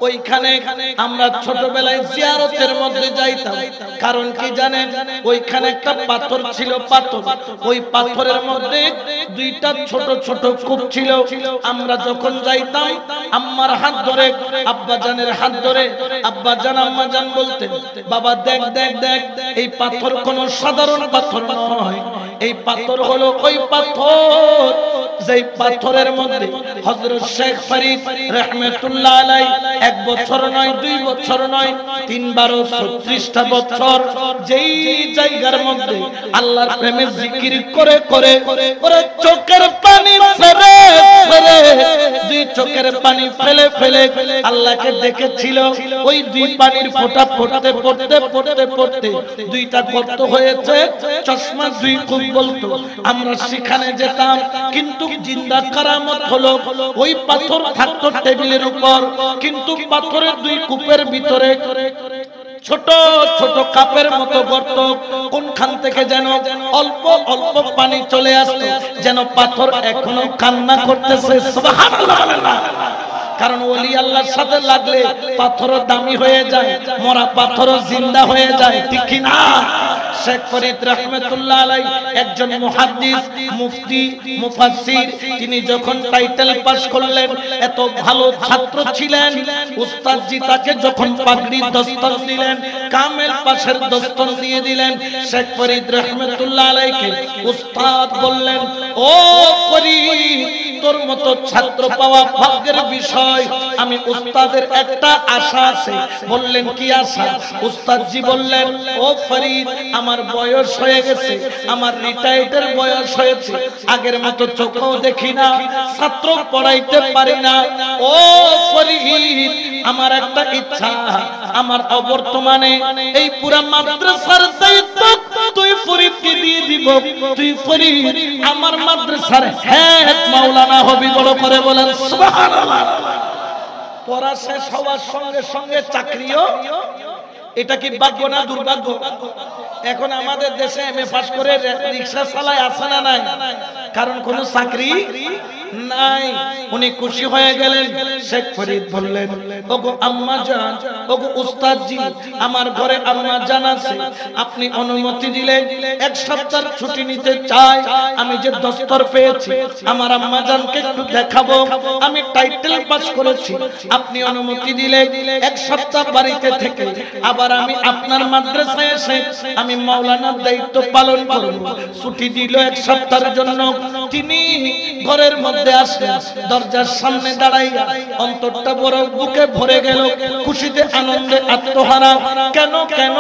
ওইখানে আমরা ছোটবেলায় জিয়ারতের মধ্যে যাইতাম। কারণ কি জানেন, ওইখানে একটা পাথর ছিল, পাথর, ওই পাথরের মধ্যে দুইটা ছোট ছোট কূপ ছিল। আমরা যখন যাইতাম আম্মার হাত ধরে, আব্বাজানের হাত ধরে, আব্বাজান আম্মাজান বলতেন, বাবা দেখ দেখ দেখ, এই পাথর কোনো সাধারণ পাথর নয়, এই পাথর হলো ওই পাথর যেই পাথরের মধ্যে হযরত শেখ ফরিদ রাহমাতুল্লাহ আলাইহি 1 বছর নয়, 2 বছর নয়, 3 12 36টা বছর যেই জায়গার মধ্যে আল্লাহর প্রেমে জিকির করে করে ওরে চোখের পানি ফেলে ফেলে, দুই চোখের পানি ফেলে ফেলে আল্লাহকে দেখেছিল। ওই দুই পানির ফোঁটা পড়তে পড়তে পড়তে পড়তে দুইটা গর্ত হয়েছে, চশমা দুই কূপ বলতো। আমরা সেখানে যেতাম, কিন্তু জিন্দা কারামত হলো ওই পাথর থাকতো টেবিলের উপর, কিন্তু পাথরের দুই কূপের ভিতরে ছোট ছোট কাপের মতো গর্ত। কোনখান থেকে যেন অল্প অল্প পানি চলে আসতো, যেন পাথর এখনো কান্না করতেছে। সুবহানাল্লাহ বলেন না? কারণ ওলি আল্লাহর সাথে লাগলে পাথরও দামি হয়ে যায়, মরা পাথরও জিন্দা হয়ে যায়, ঠিক কি না? শেখ ফরিদ রাহমাতুল্লাহ আলাইহি একজন মুহাদ্দিস, মুফতি, মুফাসসির। তিনি যখন টাইটেল পাস করলেন, এত ভালো ছাত্র ছিলেন, উস্তাদজি তাকে যখন পাগড়ি দস্তর দিলেন, কামেল পাশের দস্তর দিয়ে দিলেন, শেখ ফরিদ রাহমাতুল্লাহ আলাইহিকে উস্তাদ বললেন, ও ফরিদ, তোর মতো ছাত্র পাওয়া ভাগ্যের বিষয়। আমি উস্তাদের একটা আশা আছে। বললেন কি আশা? উস্তাদজি বললেন, ও ফরিদ, আমার বয়স হয়ে গেছে, আমার রিটায়ার্ডের বয়স হয়েছে, আগের মতো চোখেও দেখি না, ছাত্র পড়াইতে পারি না। ও ফরিদ, আমার একটা ইচ্ছা, আমার অবর্তমানে এই পুরা মাদ্রাসার দায়িত্ব তুই ফরিদকে দিয়ে দিব। তুই ফরিদ আমার মাদ্রাসার হেড মাওলানা হবি। বড় করে বলেন সুবহানাল্লাহ। পড়া শেষ হওয়ার সঙ্গে সঙ্গে চাকরিও। এটা কি ভাগ্য না দুর্ভাগ্য? এখন আমাদের দেশে এমএ পাস করে রিকশা চালায়, আছে না নাই? কারণ কোনো চাকরি নাই। উনি খুশি হয়ে গেলেন। শেখ ফরিদ বললেন, ওগো আম্মা জান, ওগো উস্তাদজি, আমার ঘরে আম্মা জান আছে, আপনি অনুমতি দিলে 1 সপ্তাহ ছুটি নিতে চাই। আমি যে দস্তর পেয়েছি আমার আম্মা জানকে একটু দেখাবো, আমি টাইটেল পাস করেছি, আপনি অনুমতি দিলে 1 সপ্তাহ বাড়িতে থেকে আবার আমি আপনার মাদ্রাসায় এসে আমি মাওলানার দায়িত্ব পালন করব। ছুটি দিল 1 সপ্তাহের জন্য। তিনি ঘরের মধ্যে আসলেন, দরজার সামনে দাঁড়াইয়া অন্তরটা বড় বুকে ভরে গেল, খুশিতে আনন্দে আত্মহারা। কেন কেন?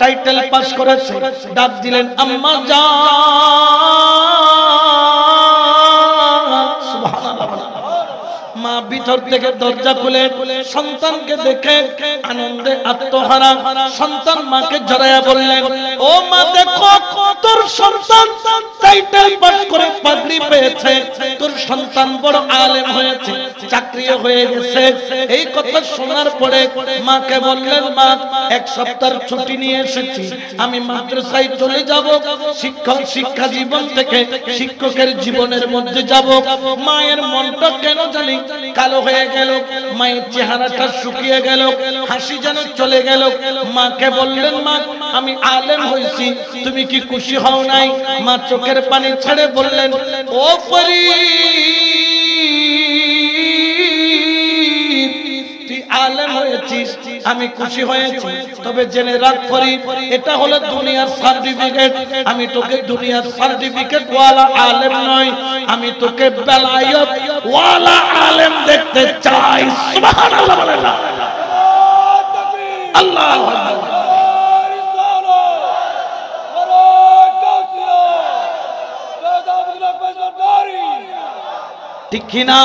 টাইটেল পাস করেছে। ডাক দিলেন, আম্মা জান। সুবহানাল্লাহ। মা ভিতর থেকে দরজা খুলে সন্তানকে দেখে আনন্দে আত্মহারা। সন্তান মাকে জড়াইয়া বললেন, ও মা, দেখো তোর সন্তান টাইটেল পাস করে পাগড়ি পেয়েছে, তোর সন্তান বড় আলেম হয়েছে, চাকরিও হয়ে গেছে। এই কথা শোনার পরে মাকে বললেন, মা, 1 সপ্তাহের ছুটি নিয়ে এসেছি, আমি মাদ্রাসায় চলে যাব, শিক্ষা জীবন থেকে শিক্ষকের জীবনের মধ্যে যাব। মায়ের মনটা কেন জানি কালো হয়ে গেল, মায়ের চেহারাটা শুকিয়ে গেল, হাসি যেন চলে গেল। মাকে বললেন, মা, আমি আলেম হয়েছি, তুমি কি খুশি হও নাই? মা চোখের পানি ছেড়ে বললেন, ও ফরিদ, তুই আলেম হয়েছিস, আমি খুশি হয়েছি, তবে জেনে রাখ ফরিদ, এটা হলো দুনিয়ার সার্টিফিকেট। আমি তোকে দুনিয়ার সার্টিফিকেট ওয়ালা আলেম নয়, আমি তোকে বেলায়েত ওয়ালা আলেম দেখতে চাই। সুবহানাল্লাহ বলেন না? আল্লাহু আকবার। ঠিক কি না?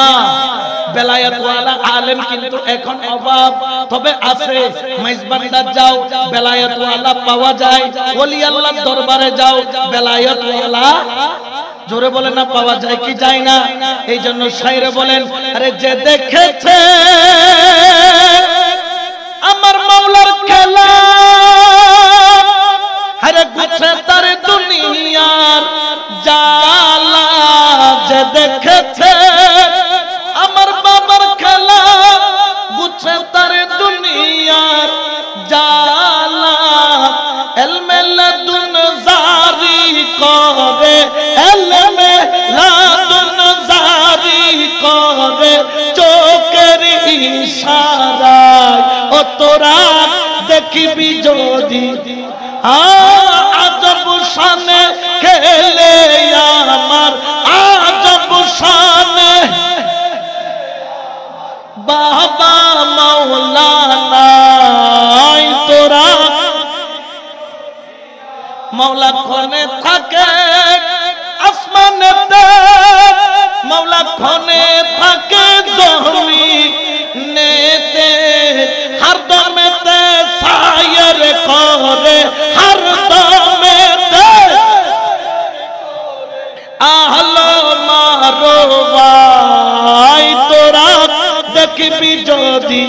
বেলায়েত ওয়ালা আলেম কিন্তু এখন অভাব, তবে আছে। মাইজবান্ডার যাও, বেলায়েত ওয়ালা পাওয়া যায়। ওলি আল্লাহর দরবারে যাও, বেলায়েত ওয়ালা জোরে বলেন না পাওয়া যায় কি যায় না? এই জন্য শায়রে বলেন, আরে যে দেখেছে আমার মাওলার খেলা, আরে গুছে তার দুনিয়ার জালা। যে দেখেছে আমার বাবার খেলা, গুছে তার দুনিয়ার জালা এলমে লাদুন জারি করে এলমে লাদুন জারি করে চোখের ইশারায় ও তোরা দেখিবি যদি আজব শানে খেলে আমার আজব শানে বাবা মাওলানা তোরা মাওলা খনে থাকে আসমানেতে মাওলা খনে থাকে জমিনেতে হরদমেতে সায়ের করে হরদমেতে আহলো মারওয়াই তোরা দেখবি যদি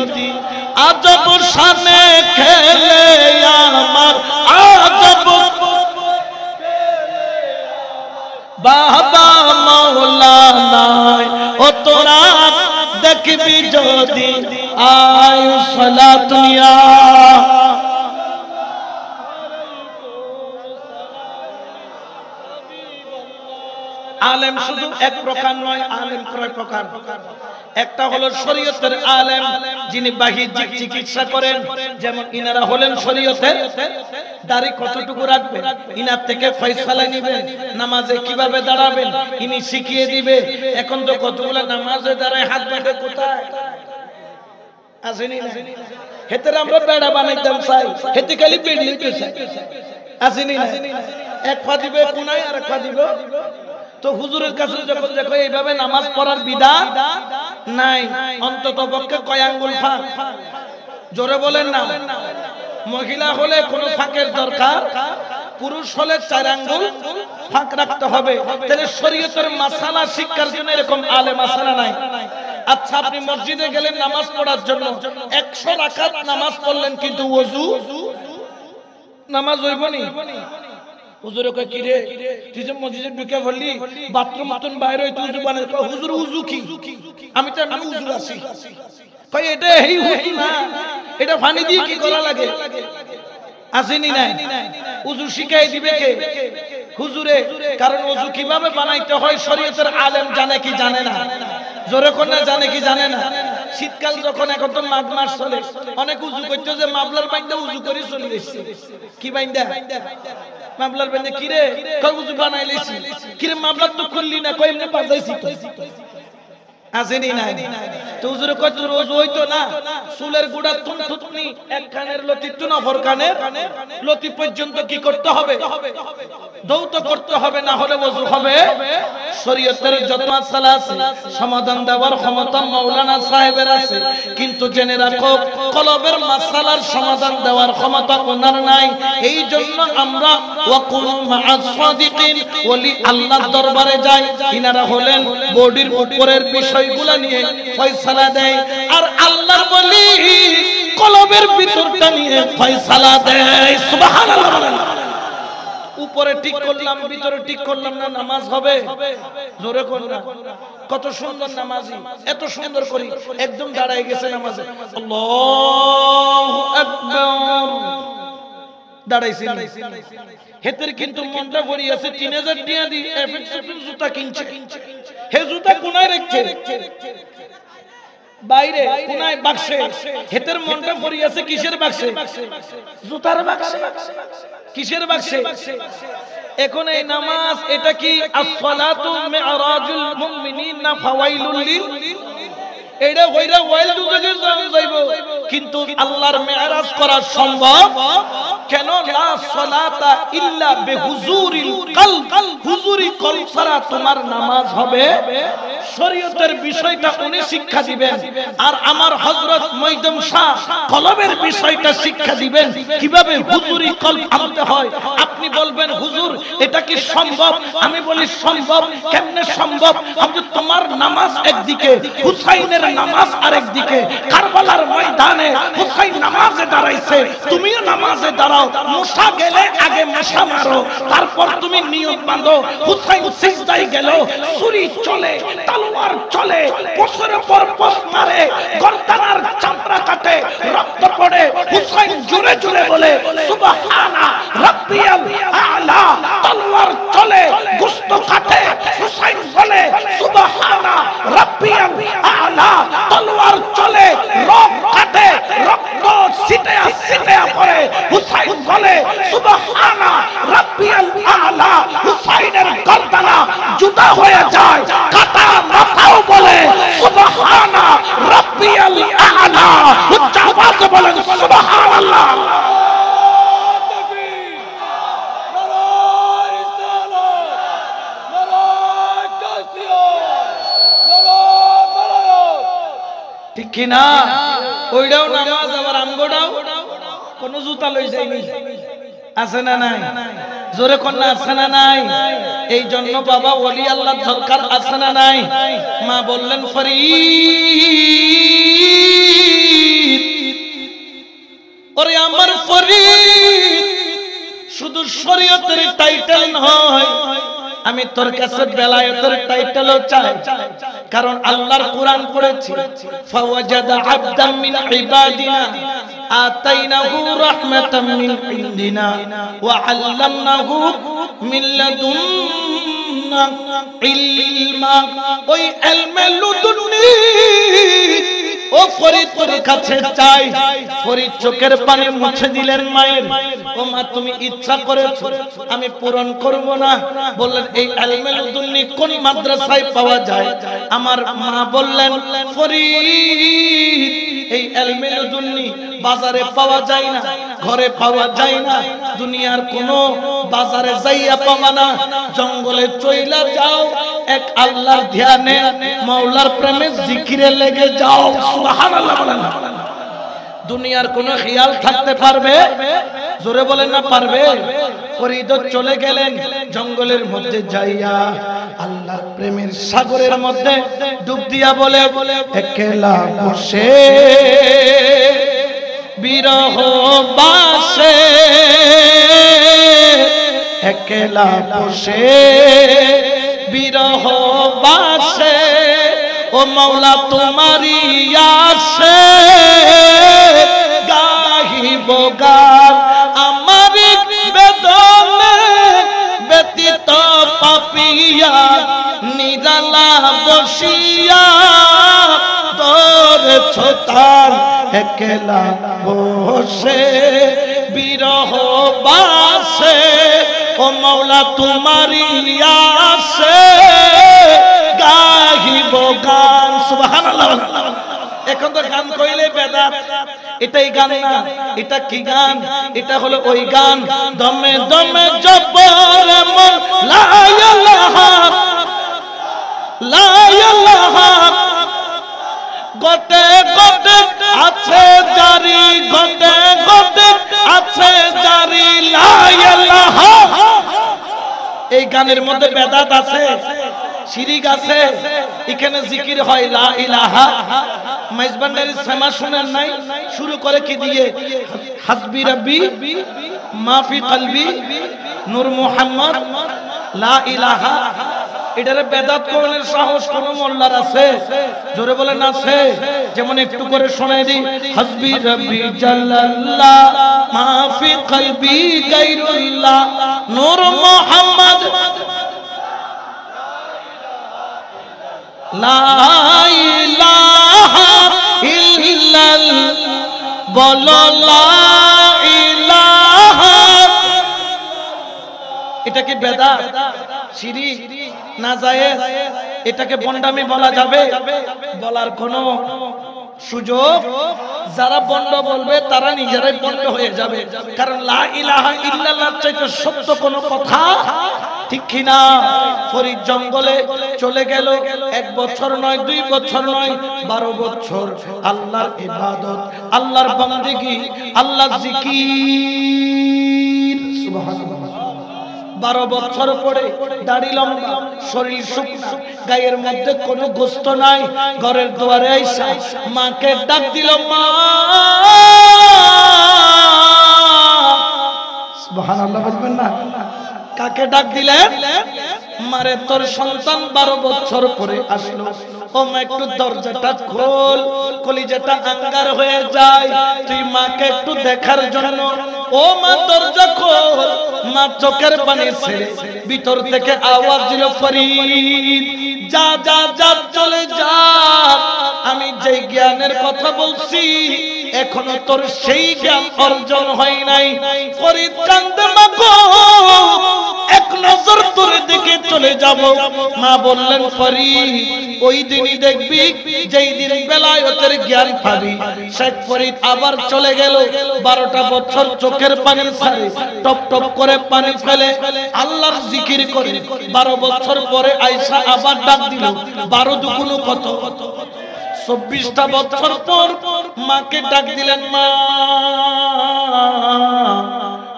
আজব শানে খেলে আমার আজব বাবা মাওলানা ও তোরা দেখবি যদি আয়ু সালাতুয়া আলেম শুধু এক প্রকার নয় আলেম কয় প্রকার একটা হলো শরীয়তের আলেম যিনি বাহ্যিক চিকিৎসা করেন যেমন ইনারা হলেন শরীয়তের দাড়ি কতটুকু রাখবেন ইনার থেকে ফয়সালা নেবেন নামাজে কিভাবে দাঁড়াবেন ইনি শিখিয়ে দিবে এখন তো কতগুলো নামাজে দাঁড়ায় হাত বাঁধে কোথায় আসেনি না হেতের আমরা বেড়া বানাইতাম চাই হেতে খালি বেড়ি হইতে চাই আসেনি না এক পা দিবে কোনায় আর এক পা দিব তো হুজুরের কাছে যখন দেখো এইভাবে নামাজ পড়ার বিধান নাই অন্তত পক্ষে কয় আঙ্গুল ফাঁক জোরে বলেন না মহিলা হলে কোনো ফাঁকের দরকার পুরুষ হলে 4 আঙ্গুল ফাঁক রাখতে হবে তাহলে শরীয়তের মাসালা শিক্ষার জন্য এরকম আলে মাসালা নাই আচ্ছা আপনি মসজিদে গেলেন নামাজ পড়ার জন্য 100 রাকাত নামাজ পড়লেন কিন্তু ওযু নামাজ হইবনি হুজুর কয় কি রে তুই যে মসজিদে ঢুকে বললি বাথরুম মতন বাইরে হইতো ওযু বানাই হুজুর ওযু কি আমি তো এমনি ওযু আছি কয় এটা এই ওযু না এটা পানি দিয়ে কি করা লাগে আসেনি না ওযু শিখাই দিবে কে হুজুরে কারণ ওযু কিভাবে বানাইতে হয় শরীয়তের আলেম জানে কি জানে না জোরে কোন না জানে কি জানে না শীতকাল যখন এখন তো মাঘ মাস চলে অনেক উযু করতে যে মাবলার বাইন্দা উযু করে চলে এসেছে কি বাইন্দা মাবলার বাইন্দা কি রে কই উযু বানাই লইছি কি রে মাবলার তো খুললি না কই এমনি বাজাইছি তো আসেনি না তো হুজুরে কয় তোর ওযু হইতো না চুলের গুড়া থুতনি এক কানের লতি টু নফর কানের লতি পর্যন্ত কি করতে হবে দৌত করতে হবে না হলে ওযু হবে শরীয়তের যত মাসালা আছে সমাধান দেওয়ার ক্ষমতা মাওলানা সাহেবের আছে কিন্তু জেনে রাখো কলবের মাসালার সমাধান দেওয়ার ক্ষমতা ওনার নাই এই জন্য আমরা ওয়াকুল মা'আস সাদিকিন ওলি আল্লাহর দরবারে যাই ইনারা হলেন বডির উপরের বিষয়গুলো নিয়ে ফয়সালা দেয় আর আল্লাহর ওলি কলবের ভিতরটা নিয়ে ফয়সালা দেয় সুবহানাল্লাহ বলেন উপরে ঠিক করলাম ভিতরে ঠিক করলাম না নামাজ হবে জোরে কোন না কত সুন্দর নামাজি এত সুন্দর করি একদম দাঁড়ায় গেছে নামাজে আল্লাহু আকবার দাঁড়াইছি হেতের কিন্তু মনটা ভরি আছে 3000 টাকা দি এফএক্স জুতা কিনছে হে জুতা কোনায় রাখছে বাইরে কোনায় বাক্সে হেতের মনটা ভরি আছে কিসের বাক্সে জুতার বাক্সে কিসের বাক্সে এখন এই নামাজ এটা কি as-salatu mi'rajul mu'minin না ফাওয়াইলুল লিল এইটা কইরা ওয়াইল দুজে যাইবো কিন্তু আল্লাহর মেরাজ করা সম্ভব কেন লা সালাতা ইল্লা বিহুজুরিল কলব হুজুরি কলব ছাড়া তোমার নামাজ হবে শরীয়তের বিষয়টা উনি শিক্ষা দিবেন আর আমার হযরত মইদম শাহ কলবের বিষয়টা শিক্ষা দিবেন কিভাবে হুজুরি কলব আনতে হয় আপনি বলবেন হুজুর এটা কি সম্ভব আমি বলি সম্ভব কেমনে সম্ভব আমি তোমার নামাজ একদিকে হুসাইনের নামাজ আরেকদিকে কারবালার ময়দানে হুসাইন নামাজে দাঁড়াইছে তুমিও নামাজে দাঁড়াও মুসা গেলে আগে মুসা মারো তারপর তুমি নিয়ত বাঁধো হুসাইন সিজদায় গেল ছুরি চলে তলোয়ার চলে, পশুর উপর পশ মারে, গর্দানার চামড়া কাটে, রক্ত পড়ে। হুসাইন জোরে জোরে বলে সুবহানা রাব্বিয়াল আলা। তলোয়ার চলে, গোশত কাটে, হুসাইন বলে সুবহানা রাব্বিয়াল আলা। তলোয়ার চলে, রক কাটে, রক্ত ছিটে ছিটে পড়ে, হুসাইন বলে সুবহানা রাব্বিয়াল আলা। হুসাইনের গর্দানা জুতা হয়ে যায়, কাটা মাথাও বলে সুবহানা রাব্বিয়াল আলা। উচ্চ আওয়াজে বলেন সুবহানাল্লাহ। ঠিক কি না? ওইটাও নামাজ, আবার আমগোটাও কোন জুতা লই যায়নি, আছে না নাই? জোরে কন্যা আছে না নাই? এই জন্য বাবা ওলি আল্লাহ দরকার আছে না নাই? মা বললেন ফরিদ, ওরে আমার ফরিদ, শুধু শরীয়তের টাইটেল নয়, আমি তোর কাছে বেলায়েতের টাইটেলও চাই। কারণ আল্লাহর কোরআন পড়েছি, ফাওয়াজাদা আবদাম মিন ইবাদিনা আতাইনাহু রাহমাতাম মিন ইনদিনা ওয়া আল্লামনাহু মিন লাদুন্না ইলমা। ওই ইলমে লুদুন্নি ও ফরিদ তোর কাছে চাই। ফরিদ চোখের পানি মুছে দিলেন মায়ের, ও মা তুমি ইচ্ছা করেছো আমি পূরণ করব না। বললেন এই ইলমে লুদুন্নি কোন মাদ্রাসায় পাওয়া যায়? আমার মা বললেন ফরিদ, এই ইলমে লুদুন্নি বাজারে পাওয়া যায় না, ঘরে পাওয়া যায় না, দুনিয়ার কোন বাজারে যাইয়া পাবা না। জঙ্গলে চইলা যাও, এক আল্লাহর ধ্যানে মাওলার প্রেমে জিকিরে লেগে যাও। সুবহানাল্লাহ বলেন। দুনিয়ার কোন খেয়াল থাকতে পারবে? জোরে বলেন না পারবে? ফরিদ চলে গেলেন জঙ্গলের মধ্যে যাইয়া আল্লাহর প্রেমের সাগরের মধ্যে ডুব দিয়া বলে একলা বসে বিরহ বাসে, একলা বসে বিরহ বাসে, ও মাওলা তোমারি আসে গাহিব গান আমার বেদনে ব্যতীত পাপিয়া নিরালা বসিয়া তোর ছোতার একলা বসে বিরহ বাসে, ও মাওলা তোমারি আসে গাহিব গান। সুবহানাল্লাহ। এখন তো গান কইলে বেদাত, এটাই গান না, এটা কি গান? এটা হলো ওই গান দমে দমে জবর মন লা ইলাহা লা ইলাহা গটে গটে আছে জারি, গটে গটে আছে জারি লা ইলাহা। এই গানের মধ্যে বেদাত আছে, শিরিক আছে, এখানে জিকির হয় লা ইলাহা। মাইজবান্ডারির সেমা শুনেন নাই? শুরু করে কি দিয়ে? হাসবি রাব্বি মাফি কলবি নূর মুহাম্মদ লা ইলাহা। এটারে বেদাত কোরআনের সাহস কোন মোল্লার আছে? জোরে বলেন আছে? যেমন একটু করে শোনাই দিই, হাসবি রাব্বি জাল্লাল্লাহ মাফি কলবি গায়রুল্লাহ নূর মুহাম্মদ লা ইলাহা ইল্লাল্লাহ, বলো লা ইলাহা। এটা কি বেদাত, শিরিক, নাজায়েজ? এটাকে বন্ডামি বলা যাবে? বলার কোনো সুযোগ? যারা বন্ড বলবে তারা নিজেরাই বন্ড হয়ে যাবে। কারণ লা ইলাহা ইল্লাল্লাহ চাইতে সত্য কোনো কথা ঠিক কিনা? ফরিদ জঙ্গলে চলে গেল, 1 বছর নয়, 2 বছর নয়, 12 বছর আল্লাহর ইবাদত, আল্লাহর বন্দেগী, আল্লাহর জিকির। সুবহানাল্লাহ। 12 বছর পরে দাড়ি লম্বা, শরীর শুকনা, গায়ের মধ্যে কোনো গোস্ত নাই, ঘরের দুয়ারে আইসা মাকে ডাক দিল, মা। সুবহানাল্লাহ বলবেন না? কাকে ডাক দিলেন? মারে তোর সন্তান 12 বছর পরে আসলো, ও মা একটু দরজাটা খোল, কলিজাটা আঙ্গার হয়ে যায় তুই মাকে একটু দেখার জন্য। ও মা দরজা খোল, মা চোখের পানি ছেড়ে ভিতর থেকে আওয়াজ দিল, ফরিদ যা যা যা চলে যা, আমি যে জ্ঞানের কথা বলছি এখনো তোর সেই জ্ঞান অর্জন হয় নাই। ফরিদ কান্দে, মা গো এক নজর তোর দিকে চলে যাব। মা বললেন, ফরিদ ওই দিনই দেখবি যেই দিন বেলায়েতের জ্ঞান পাবি। শেখ ফরিদ আবার চলে গেল, 12টা বছর চোখের পানি ছাড়ে টপ টপ করে পানি ফেলে আল্লাহর জিকির করে। 12 বছর পরে আয়েশা আবার ডাক দিল, 12 দুগুণ কত, 24টা বছর পর মাকে ডাক দিলেন, মা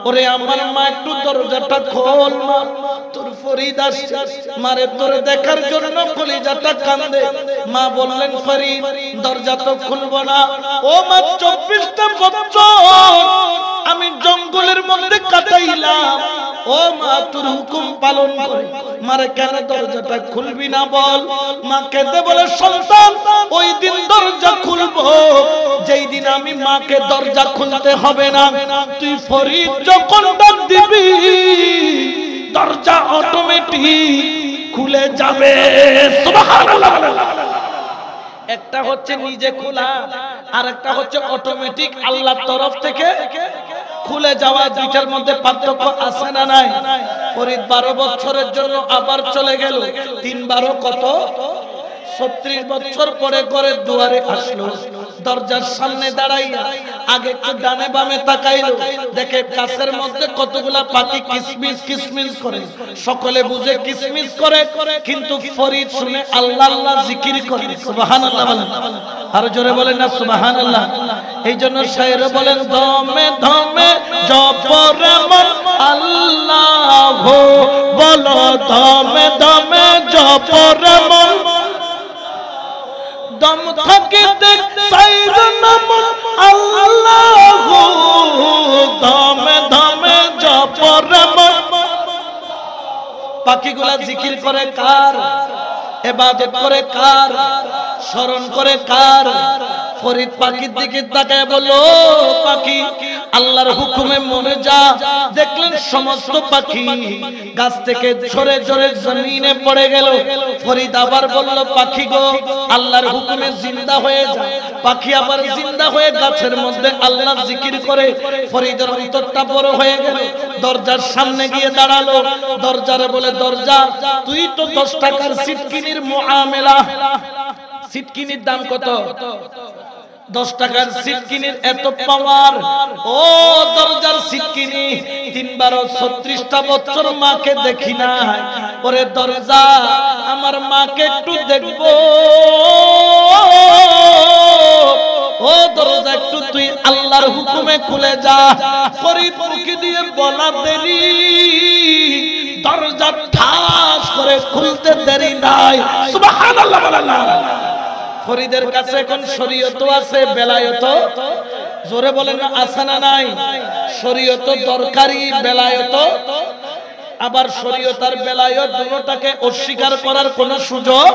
ওরে আমার মা একটু দরজাটা খোল, মা তোর ফরিদ আসছে, মারে তোরে দেখার জন্য কলিজাটা কান্দে। মা বললেন, ফরিদ দরজা তো খুলবো না। ও মা 24টা বছর আমি জঙ্গলের মধ্যে কাটাইলাম, ও মা তোর হুকুম পালন করে মারে কেন দরজাটা খুলবি না বল। মা কেঁদে বলে, সন্তান ওই দিন দরজা খুলবো যেই দিন আমি মাকে দরজা খুলতে হবে না। তুই ফরিদ যখন ডাক দিবি দরজা অটোমেটিক খুলে যাবে। সুবহানাল্লাহ। একটা হচ্ছে নিজে খোলা, আর একটা হচ্ছে অটোমেটিক আল্লাহর তরফ থেকে খুলে যাওয়া। দুইটার মধ্যে পার্থক্য আছে না নাই? ফরিদ 12 বছরের জন্য আবার চলে গেল। 3 12 কত, 36 বছর পরে ঘরের দুয়ারে আসলো, দরজার সামনে দাঁড়াইয়া আগে একটু ডানে বামে তাকাইলো, দেখে গাছের মধ্যে কতগুলা পাখি কিসমিস কিসমিস করে। সকলে বুঝে কিসমিস করে, কিন্তু ফরিদ শুনে আল্লাহ আল্লাহ জিকির করে। সুবহানাল্লাহ বলেন, আর জোরে বলেন না সুবহানাল্লাহ। এই জন্য শায়ের বলেন, দমে দমে জপরে মন আল্লাহ, বলো দমে দমে জপরে মন, দম থাকে দেখ সাইর নাম আল্লাহ, দমে দমে জপরে মন। পাখিগুলা জিকির করে কার? ইবাদত করে কার? স্মরণ করে কার? ফরিদ পাখির দিকে তাকায় বলল, পাখি আল্লাহর হুকুমে মরে যা। দেখলেন সমস্ত পাখি গাছ থেকে ঝরে ঝরে জমিনে পড়ে গেল। ফরিদ আবার বলল, পাখি গো আল্লাহর হুকুমে জিন্দা হয়ে যা। পাখি আবার জিন্দা হয়ে গাছের মধ্যে আল্লাহর জিকির করে। ফরিদের অন্তরটা বড় হয়ে গেল, দরজার সামনে গিয়ে দাঁড়ালো। দরজারে বলে, দরজা তুই তো 10 টাকার সিটকিনির মুআমেলা। সিটকিনির দাম কত? 10 টাকার সিটকিনির এত পাওয়ার। ও দরজার সিটকিনি 3 12 36টা বছর মাকে দেখি না। ওরে দরজা আমার মাকে একটু দেখবো। ও দরজা একটু তুই আল্লাহর হুকুমে খুলে যা। ফরিদ মুখে দিয়ে বলা দেরি, দরজা ঠাস করে খুলতে দেরি নাই। সুবহানাল্লাহ বলেন না। ফরিদের কাছে এখন শরীয়ত আছে, বেলায়েত জোরে বলেন না আছে না নাই? শরীয়ত দরকারি, বেলায়েত আবার শরীয়ত আর বেলায়েত দুটোটাকে অস্বীকার করার কোন সুযোগ,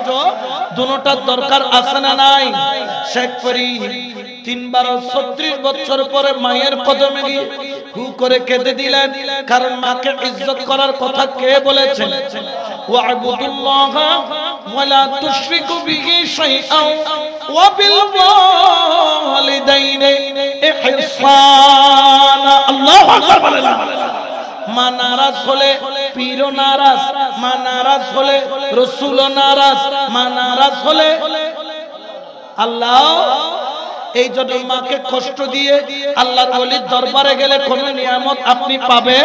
দুটোটার দরকার আছে না নাই? শেখ ফরিদ 3 12 36 বছর পরে মায়ের কদমে গিয়ে হু করে কেঁদে দিলেন। কারণ মাকে ইজ্জত করার কথা কে বলেছেন? ওয়া'বুদুল্লাহ ওয়ালা তুশরিকু বিহি শাইআন ওয়া বিল ওয়ালিদাইনি ইহসানা। আল্লাহু আকবার বলেন। মা নারাজ হলে পীরও নারাজ, মা নারাজ হলে রাসূলও নারাজ, মা নারাজ হলে আল্লাহ। এই জন্য মাকে কষ্ট দিয়ে আল্লাহর ওলির দরবারে গেলে কোন নিয়ামত আপনি পাবে।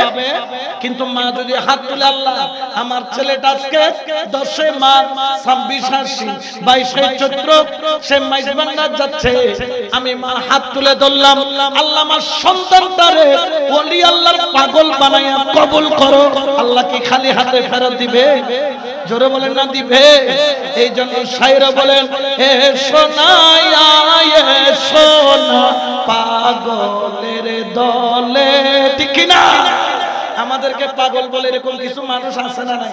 কিন্তু মা যদি হাত তুলে, আল্লাহ আমার ছেলেটা আজকে 10 মাস 26 আশ্বিন 22 চৈত্র সে মাইজবান্না যাচ্ছে, আমি মা হাত তুলে ধরলাম, আল্লাহ আমার সন্তানটারে ওলি আল্লাহর পাগল বানাইয়া কবুল করো। আল্লাহ কি খালি হাতে ফেরত দিবে? জোরে বলেন না দিবে। এই জন্য শায়র বলেন, হে সোনায়া সোনা পাগলের দলে, ঠিক না? আমাদেরকে পাগল বলে এরকম কিছু মানুষ আছে না নাই?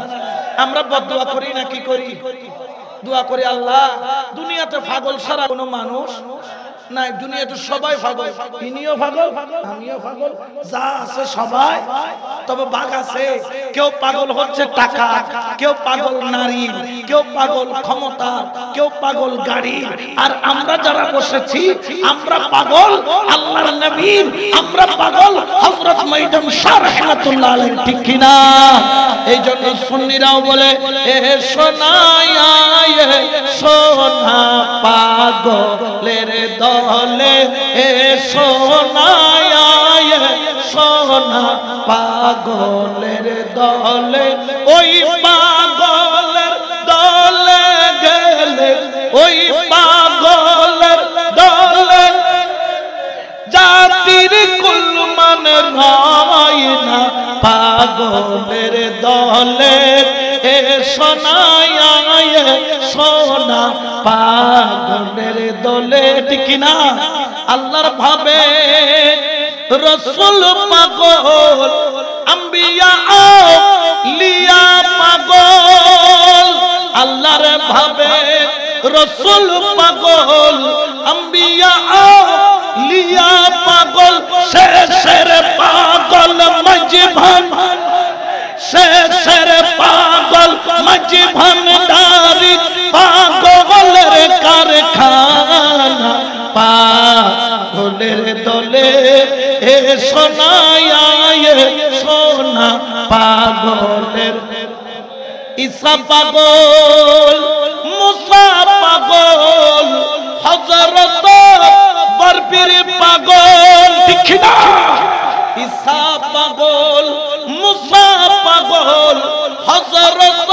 আমরা বদদুয়া করি না কি করি? দোয়া করি আল্লাহ দুনিয়াতে পাগল ছাড়া কোনো মানুষ নাই, দুনিয়াতে সবাই পাগল, ইনিও পাগল আমিও পাগল, যা আছে সবাই। তবে ভাগ আছে, কেউ পাগল হচ্ছে টাকা, কেউ পাগল নারী, কেউ পাগল ক্ষমতা, কেউ পাগল গাড়ি। আর আমরা যারা বসেছি আমরা পাগল আল্লাহর নবীর, আমরা পাগল হযরত মাইদাম শাহ রাহমাতুল্লাহ আলাইহি, ঠিক কি না? এই জন্য সুন্নিরাও বলে এ সোনায়া সোনা পাগলের দলে, এ সোনায়া সোনা পাগলের দলে, ওই পাগলের দলে গেলে, ওই পাগলের দলে জাতির কুলমান হয় না, পাগলের দলে এ সোনায়া সোনা পাগলের দলে, ঠিক না? আল্লাহর ভাবে রাসূল পাগল, আম্বিয়া আউলিয়া পাগল, আল্লাহর ভাবে রাসূল পাগল, আম্বিয়া আউলিয়া পাগল, শেষের পাগল মজভান, শেষের পাগল মজভানদারি, পাগলের কারখানা, পাগলের দলে এ সোনায়া সোনা পাগলের। ঈসা পাগল, মুসা পাগল, হযরত বরপির পাগল, ঠিক না? ঈসা পাগল, মুসা পাগল, হযরত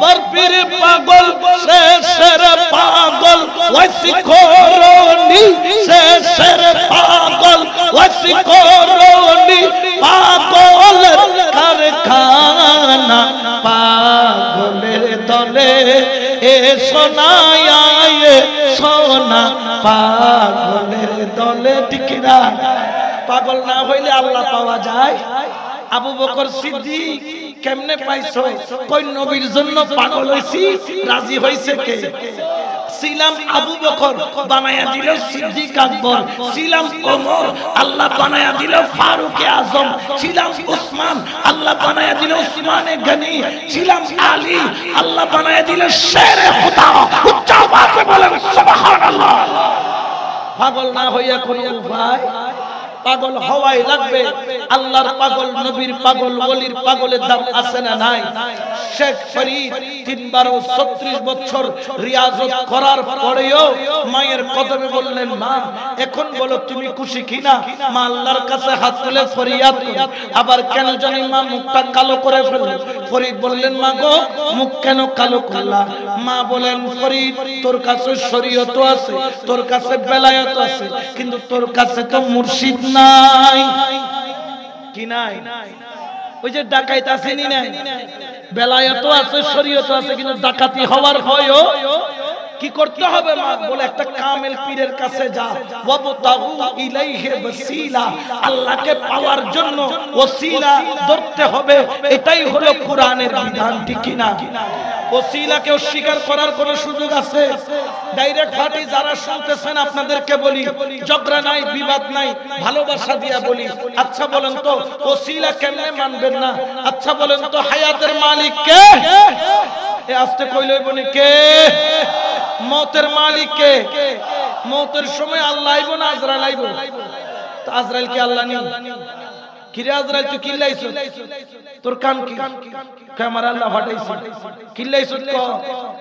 বরপির পাগল, শেষের পাগল ওয়াসিকরনি, শেষের পাগল ওয়াসিকরনি, পাগলের কারখানা, পাগলের দলে এ সোনায়া সোনা পাগলের দলে, ঠিক না? পাগল না হইলে আল্লাহ পাওয়া যায়? আবু বকর সিদ্দিক কেমনে পাইছো? কই নবীর জন্য পাগল হইছি, রাজি হইছে কে? ছিলাম আবু বকর, বানায়া দিল সিদ্দিক আকবর, ছিলাম ওমর, আল্লাহ বানায়া দিল ফারুক আজম, ছিলাম উসমান, আল্লাহ বানায়া দিল উসমানে গনি, ছিলাম আলী, আল্লাহ বানায়া দিল শেরে খুদা। উচ্চ আওয়াজে বলেন সুবহানাল্লাহ। পাগল না হইয়া কোন উপায়? পাগল হওয়াই লাগবে। আল্লাহর পাগল, নবীর পাগল, ওলির পাগলের দাম আছে না নাই? শেখ ফরিদ ৩-৩৬ বছর রিয়াজত করার পরেও মায়ের কদমে বললেন, মা এখন বলো তুমি খুশি কিনা? মা আল্লাহর কাছে হাত তুলে ফরিয়াদ করে, আবার কেন জানি মা মুখটা কালো করে ফেললেন। ফরিদ বললেন, মা গো মুখ কেন কালো করলা? মা বলেন, ফরিদ তোর কাছে শরীয়ত আছে, তোর কাছে বেলায়েত আছে, কিন্তু তোর কাছে তো মুর্শিদ নাই। কি নাই? ওই যে ডাকাইত আসেনি নাই, বেলায়েত আছে, শরীয়ত আছে, কিন্তু ডাকাতি হওয়ার ভয়ও কি করতে হবে? মা বলে একটা কামেল পীরের কাছে যা, ওয়াবতাগু ইলাইহি ওয়াসিলা, আল্লাহকে পাওয়ার জন্য ওসিলা ধরতে হবে। এটাই হলো কোরআনের বিধান, ঠিক কি না? ওসিলাকে অস্বীকার করার কোন সুযোগ আছে? ডাইরেক্ট ফাটি যারা শুনতেছেন আপনাদেরকে বলি, ঝগড়া নাই, বিবাদ নাই, ভালোবাসা দিয়া বলি। আচ্ছা বলেন তো ওসিলা কেমনে মানবেন না? আচ্ছা বলেন তো হায়াতের মালিক কে? এ আস্তে কইলই বলি কে? মওতের মালিক কে? মওতের সময় আল্লাহ আইব না আজরাইল আইব? তো আজরাইল কি আল্লাহ নি? কিরে আজরাইল তুই কিল্লাইছো? তোর কাম কি? আমার আল্লাহ ফাটাইছে। কিল্লাইছো ক?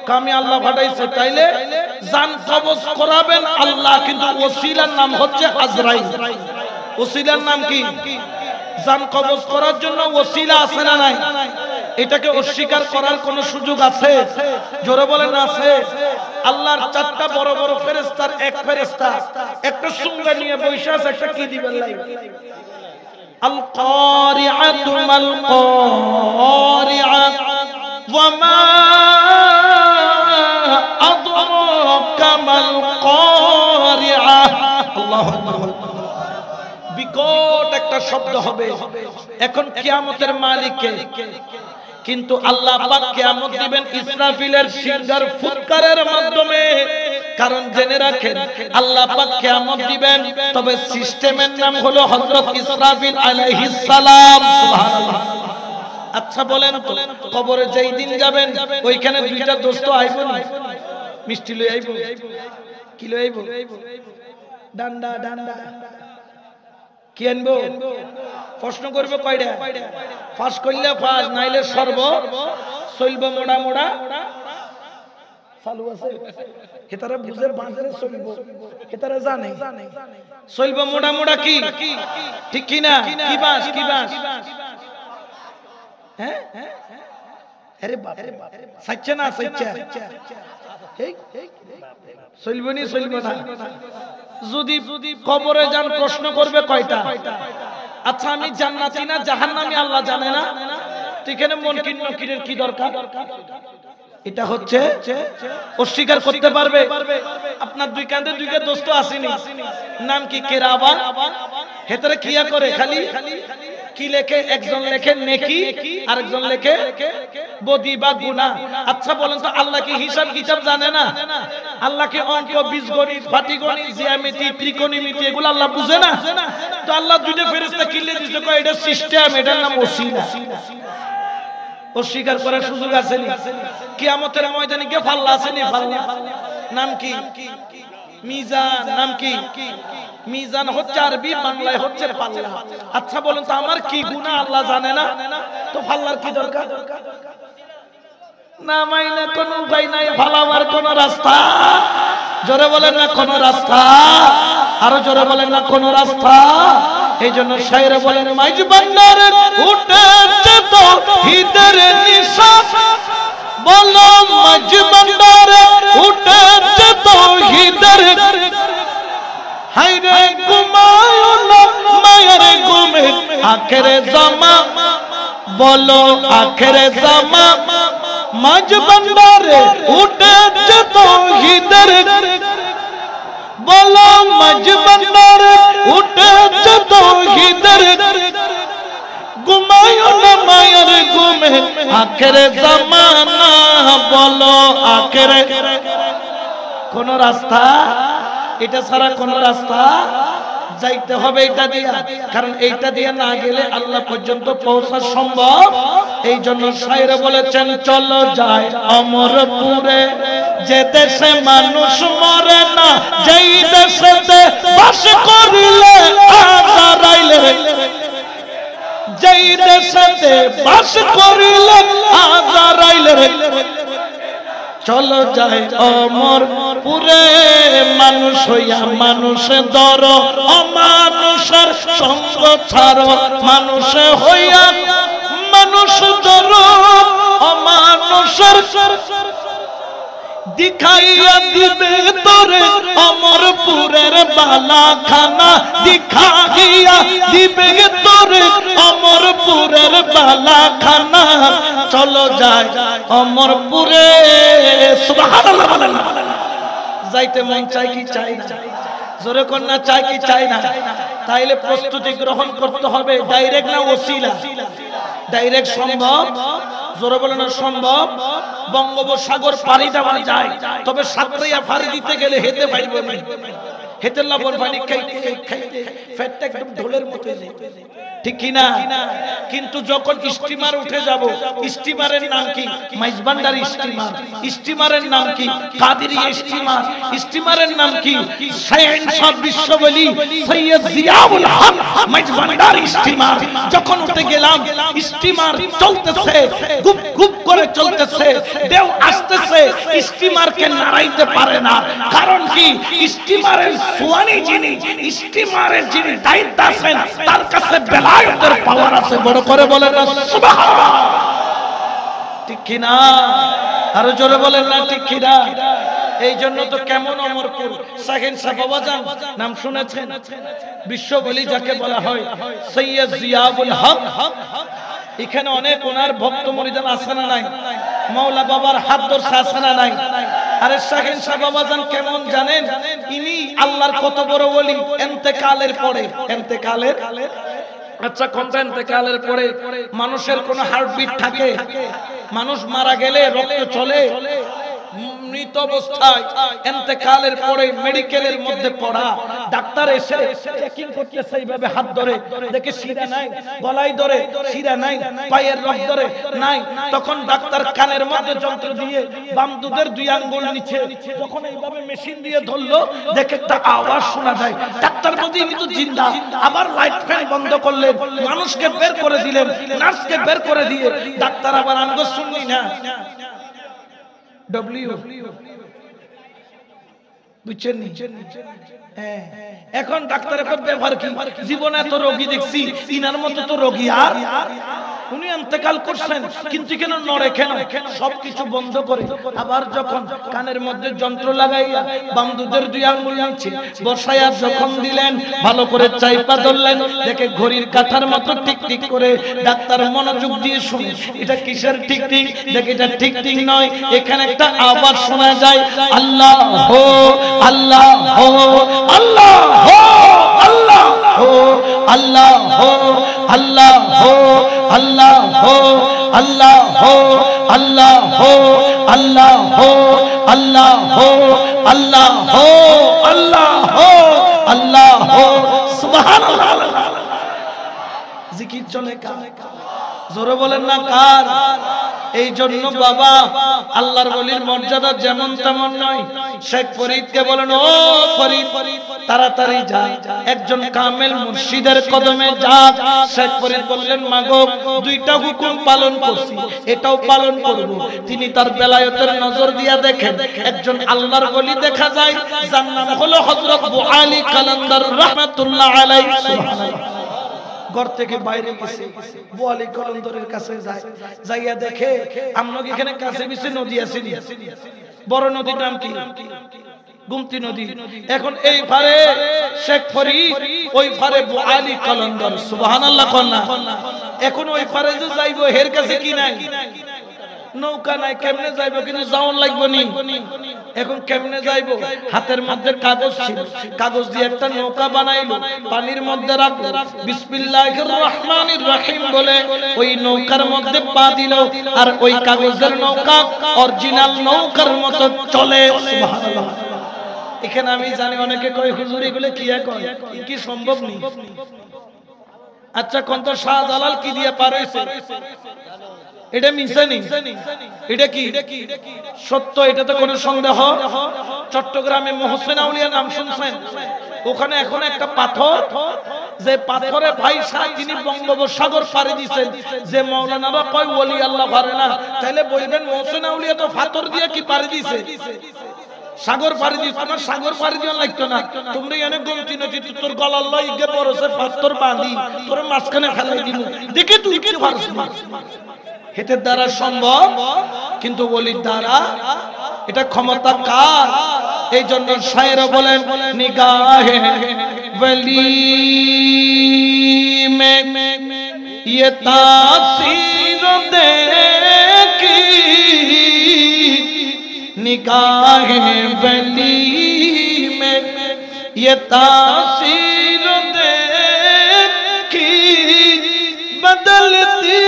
কামে আল্লাহ ফাটাইছে। তাইলে জান কবজ করাবেন আল্লাহ, কিন্তু ওসিলার নাম হচ্ছে আজরাইল। ওসিলার নাম কি? জান কবজ করার জন্য ওসিলা আছে না নাই? এটাকে অস্বীকার করার কোন সুযোগ আছে? জোরে বলেন আছে? আল্লাহর চারটা বড় বড় ফেরেশতার এক ফেরেশতা একটা সুঙ্গা নিয়ে বসে আছে, একটা কি দিবেন লাই? আল কারিআতু মাল কারিআ ওয়া মা আদরাকা মাল কারিআ। আল্লাহু আকবার। বিকট একটা শব্দ হবে। এখন কিয়ামতের মালিক কে? কিন্তু আল্লাহ পাক কিয়ামত দিবেন ইসরাফিলের সিংহার ফুৎকারের মাধ্যমে। কারণ জেনে রাখেন আল্লাহ পাক কিয়ামত দিবেন, তবে সিস্টেমের নাম হলো হযরত ইসরাফিল আলাইহিস সালাম। সুবহানাল্লাহ। আচ্ছা বলেন তো, কবরে যেই দিন যাবেন ওইখানে দুইটা দোস্ত আইবো না? মিষ্টি লই আইবো, কি লই আইবো? ডান্ডা ডান্ডা কি আনবো? প্রশ্ন করবে কয়টা? ফাঁস করলে ফাঁস, নাইলে সর্ব চলব মোড়া মোড়া চালু আছে। হেতারা বুঝে বাঁধে চলব, হেতারা জানে চলব মোড়া মোড়া কি ঠিক কি না? কি বাস কি বাস? হ্যাঁ আরে বাপ রে বাপ, সাচ্চা না সাচ্চা চলবনি চলব না। যদি কবরে যান প্রশ্ন করবে কয়টা? আচ্ছা আমি জান্নাতি না জাহান্নামী আল্লাহ জানে না, এখানে মুনকির নকিরের কি দরকার? এটা হচ্ছে অস্বীকার করতে পারবে? আপনার দুই কাঁধে দুইটা দোস্ত আসেনি, নাম কি? কেরাবা। হেতারে কিয়া করে খালি কি লেখে? একজন লেখে নেকি, আরেকজন লেখে বদি বা গুনাহ। আচ্ছা বলেন তো আল্লাহ কি হিসাব কিতাব জানে না? আল্লাহ কি অঙ্ক, বীজগণিত, পাটিগণিত, জ্যামিতি, ত্রিকোণমিতি এগুলো আল্লাহ বুঝে না? তো আল্লাহ দুইটা ফেরেশতা কিলে দিতে কয় এটা সিস্টেম, এটার নাম ওসিলা। অস্বীকার করার সুযোগ আছে নি? কিয়ামতের ময়দানে কে ফাল্লা আছে নি? ফাল্লা নাম কি? মিজান। নাম কি? মিজান হচ্ছে আরবি, বাংলায় হচ্ছে পাল্লা। আচ্ছা বলেন তো আমার কি গুনাহ আল্লাহ জানে না? তো ফাল্লার কি দরকার? না মাইনা কোন উপায় নাই, ফালাবার কোন রাস্তা? জোরে বলেন না কোন রাস্তা? আরো জোরে বলেন না কোন রাস্তা? এই জন্য শায়রে বলেন মাইজ বান্দারে উঠেছে তো হিদের নিশা, বলো মাইজ বান্দারে উঠেছে তো হিদের, হায়রে ঘুমায়ো না মায়ের ঘুমে আখেরে জামা, বলো আখেরে জামা, মাইজ বান্দারে উঠেছে তো হিদের, বলো মাইজ বান্দারে উঠেছে তো হিদের, ঘুমায়ো না মায়ের ঘুমে আখেরে জামানা, বলো আখেরে। কোন রাস্তা? এটা ছাড়া কোন রাস্তা? যাইতে হবে এটা দিয়া, কারণ এইটা দিয়ে না গেলে আল্লাহ পর্যন্ত পৌঁছা সম্ভব। এই জন্য শায়রে বলেছেন চলো যায় অমরপুরে, যে দেশে মানুষ মরে না, যেই দেশেতে বাস করিলে আজারাইলে, যেই দেশেতে বাস করিলে আজারাইলে, চলো যাই অমরপুরে, মানুষ হইয়া মানুষে ধর, অমানুষের সঙ্গ ছাড়ো, মানুষ হইয়া মানুষ ধর, অমানুষের দিখাইয়া দিবে তোরে অমরপুরের বালাখানা, দিখাইয়া দিবে তোরে অমরপুরের বালাখানা, চলো যাই অমরপুরে। সুবহানাল্লাহ বলেন। যাইতে মন চাই কি চাই না? জোরে কোন না চাই কি চাই না? তাইলে প্রস্তুতি গ্রহণ করতে হবে। ডাইরেক্ট না ওসিলা? ডাইরেক্ট সম্ভব? জোরে বলেন না সম্ভব? বঙ্গোপসাগর পাড়ি দেওয়া যায়, তবে সাতরাইয়া পাড়ি দিতে গেলে হেঁটে পাইবে না। হেঁটে লবণ পানি খাইতে খাইতে পেটটা একদম ঢোলের মতো যায়, ঠিক কি না? কিন্তু যখন স্টিমার উঠে যাব, স্টিমারের নাম কি? মাইজবান্ডার স্টিমার। স্টিমারের নাম কি? কাদেরী স্টিমার। স্টিমারের নাম কি? শাহ বিশ্ববলি সৈয়দ জিয়াউল হক মাইজবান্ডার স্টিমার। যখন উঠে গেলাম, স্টিমার চলতেছে, গুপ গুপ করে চলতেছে, ঢেউ আসতেছে, স্টিমারকে নাড়াইতে পারে না। কারণ কি? স্টিমারের সুয়ানি যিনি, স্টিমারের যিনি দায়িত্ব আছেন, তার কাছে বেলায়েতের পাওয়ার আছে। বড় করে বলেন না সুবহানাল্লাহ, ঠিক কি না? আরো জোরে বলেন না ঠিক কি না? এই জন্য তো কেমন অমরপুর শাহেন শাহ বাবাজান নাম শুনেছেন? বিশ্ববলি যাকে বলা হয় সৈয়দ জিয়াউল হক। এখানে অনেক ওনার ভক্ত মুরিদান আছে না নাই? মাওলা বাবার হাত ধরছে আছে না নাই? আরে শাহেন শাহ বাবাজান কেমন জানেন? ইনি আল্লাহর কত বড় ওলি, ইন্তেকালের পরে, ইন্তেকালের আচ্ছা কোনটা ইন্তেকালের পরে মানুষের কোন হার্টবিট থাকে? মানুষ মারা গেলে রক্ত চলে? মৃত অবস্থায় ইন্তেকালের পরে মেডিকেলের মধ্যে পড়া ডাক্তার এসে চেকিং করতেছে, এইভাবে হাত ধরে দেখে শিরা নাই, গলায় ধরে শিরা নাই, পায়ের রগ ধরে নাই, তখন ডাক্তার কানের মধ্যে যন্ত্র দিয়ে বাম দুধের দুই আঙ্গুল নিচে যখন এইভাবে মেশিন দিয়ে ধরলো, দেখে একটা আওয়াজ শোনা যায়। ডাক্তার বলতে ইনি তো জিন্দা। আবার লাইট ফ্যান বন্ধ করলেন, মানুষকে বের করে দিলেন, নার্সকে বের করে দিয়ে ডাক্তার আবার আঙ্গুল শুনলি না বুঝছেন? এখন ডাক্তারের ব্যাপার কি? জীবনে এত রোগী দেখছি, ইনার মতো তো রোগী আর উনি ইন্তেকাল করছেন, কিন্তু কেন নড়ে, কেন? সবকিছু বন্ধ করে আবার যখন কানের মধ্যে যন্ত্র লাগাইয়া বাম দুধের দুই আঙ্গুল নিচে বসাইয়া যখন দিলেন, ভালো করে চাইপা ধরলেন, দেখে ঘড়ির কাঁথার মতো টিক টিক করে। ডাক্তার মনোযোগ দিয়ে শুনে এটা কিসের টিক টিক? দেখে এটা টিক টিক নয়, এখানে একটা আওয়াজ শোনা যায়, আল্লাহ হো আল্লাহ হো আল্লাহ হো আল্লাহ হো আল্লাহ হো আল্লাহ হো আল্লাহ হো আল্লাহ হো আল্লাহ হো আল্লাহ হো আল্লাহ হো আল্লাহ হো আল্লাহ হো আল্লাহ হো সুবহানাল্লাহ। জিকির চলে কার? জোরে বলেন না কার? এই জন্য বাবা আল্লাহর ওলির মর্যাদা যেমন তেমন নয়। শেখ ফরিদকে বলেন, ও ফরিদ তাড়াতাড়ি যা, একজন কামেল মুর্শিদের কদমে যা। শেখ ফরিদ বললেন, মাগো দুইটা হুকুম পালন করছি, এটাও পালন করব। তিনি তার বেলায়েতের নজর দিয়া দেখেন, একজন আল্লাহর ওলি দেখা যায়, যার নাম হলো হযরত আবু আলী কালান্দার রাহমাতুল্লাহ আলাইহি। সুবহানাল্লাহ। ঘর থেকে বাইরে গেছে, বোয়ালি কলন্দরের কাছে যায়, যাইয়া দেখে আমরা এখানে কাছে বিছে নদী আছে, বড় নদীর নাম কি? গুমতি নদী। এখন এই পারে শেখ ফরিদ, ওই পারে বোয়ালি কলন্দর। সুবহানাল্লাহ কন্যা। এখন ওই পারে যে যাইবো, এর কাছে কি নাই? নৌকা নাই, কেমনে যাইবো? কিন্তু যাওয়ার লাগবে নি। এখন কেমনে যাইবো? হাতের মধ্যে কাগজ ছিল, কাগজ দিয়ে একটা নৌকা বানাইলো, পানির মধ্যে রাখলো, বিসমিল্লাহির রহমানির রহিম বলে ওই নৌকার মধ্যে পা দিল, আর ওই কাগজের নৌকা অরিজিনাল নৌকার মতো চলে। সুবহানাল্লাহ। এখানে আমি জানি অনেকে কয়, হুজুর এগুলো কি কয়, কি সম্ভব নেই। আচ্ছা কোন তো শাহজালাল কি দিয়ে পার হইছে? এটা মিশানি, এটা কি সত্য? এটা তো কোনো সন্দেহ। চট্টগ্রামে মোহসেন আউলিয়া নাম শুনছেন? ওখানে এখন একটা পাথর, যে পাথরে ভাই সাহেব তিনি বঙ্গোপসাগর পাড়ি দিয়েছেন। যে মাওলানারা কয় ওলি আল্লাহ পারে না, তাহলে বলবেন মোহসেন আউলিয়া তো পাথর দিয়ে কি পাড়ি দিয়েছে? সাগর পাড়ি দিস। তোমার সাগর পাড়ি দেওয়া লাগতো না, তোমরা এনে গমতি নদী তোর গলার লয় ইগে বরসে পাথর বাঁধি তোর মাঝখানে ফেলাই দিব, দেখে তুই কি পারছিস? হেতের দ্বারা সম্ভব, কিন্তু ওলির দ্বারা এটা ক্ষমতা কার? এই জন্য শায়ের বলেন, নিগাহে ওলি মে ये तासीर देखी, निगाहे वली में ये तासीर देखी, बदलती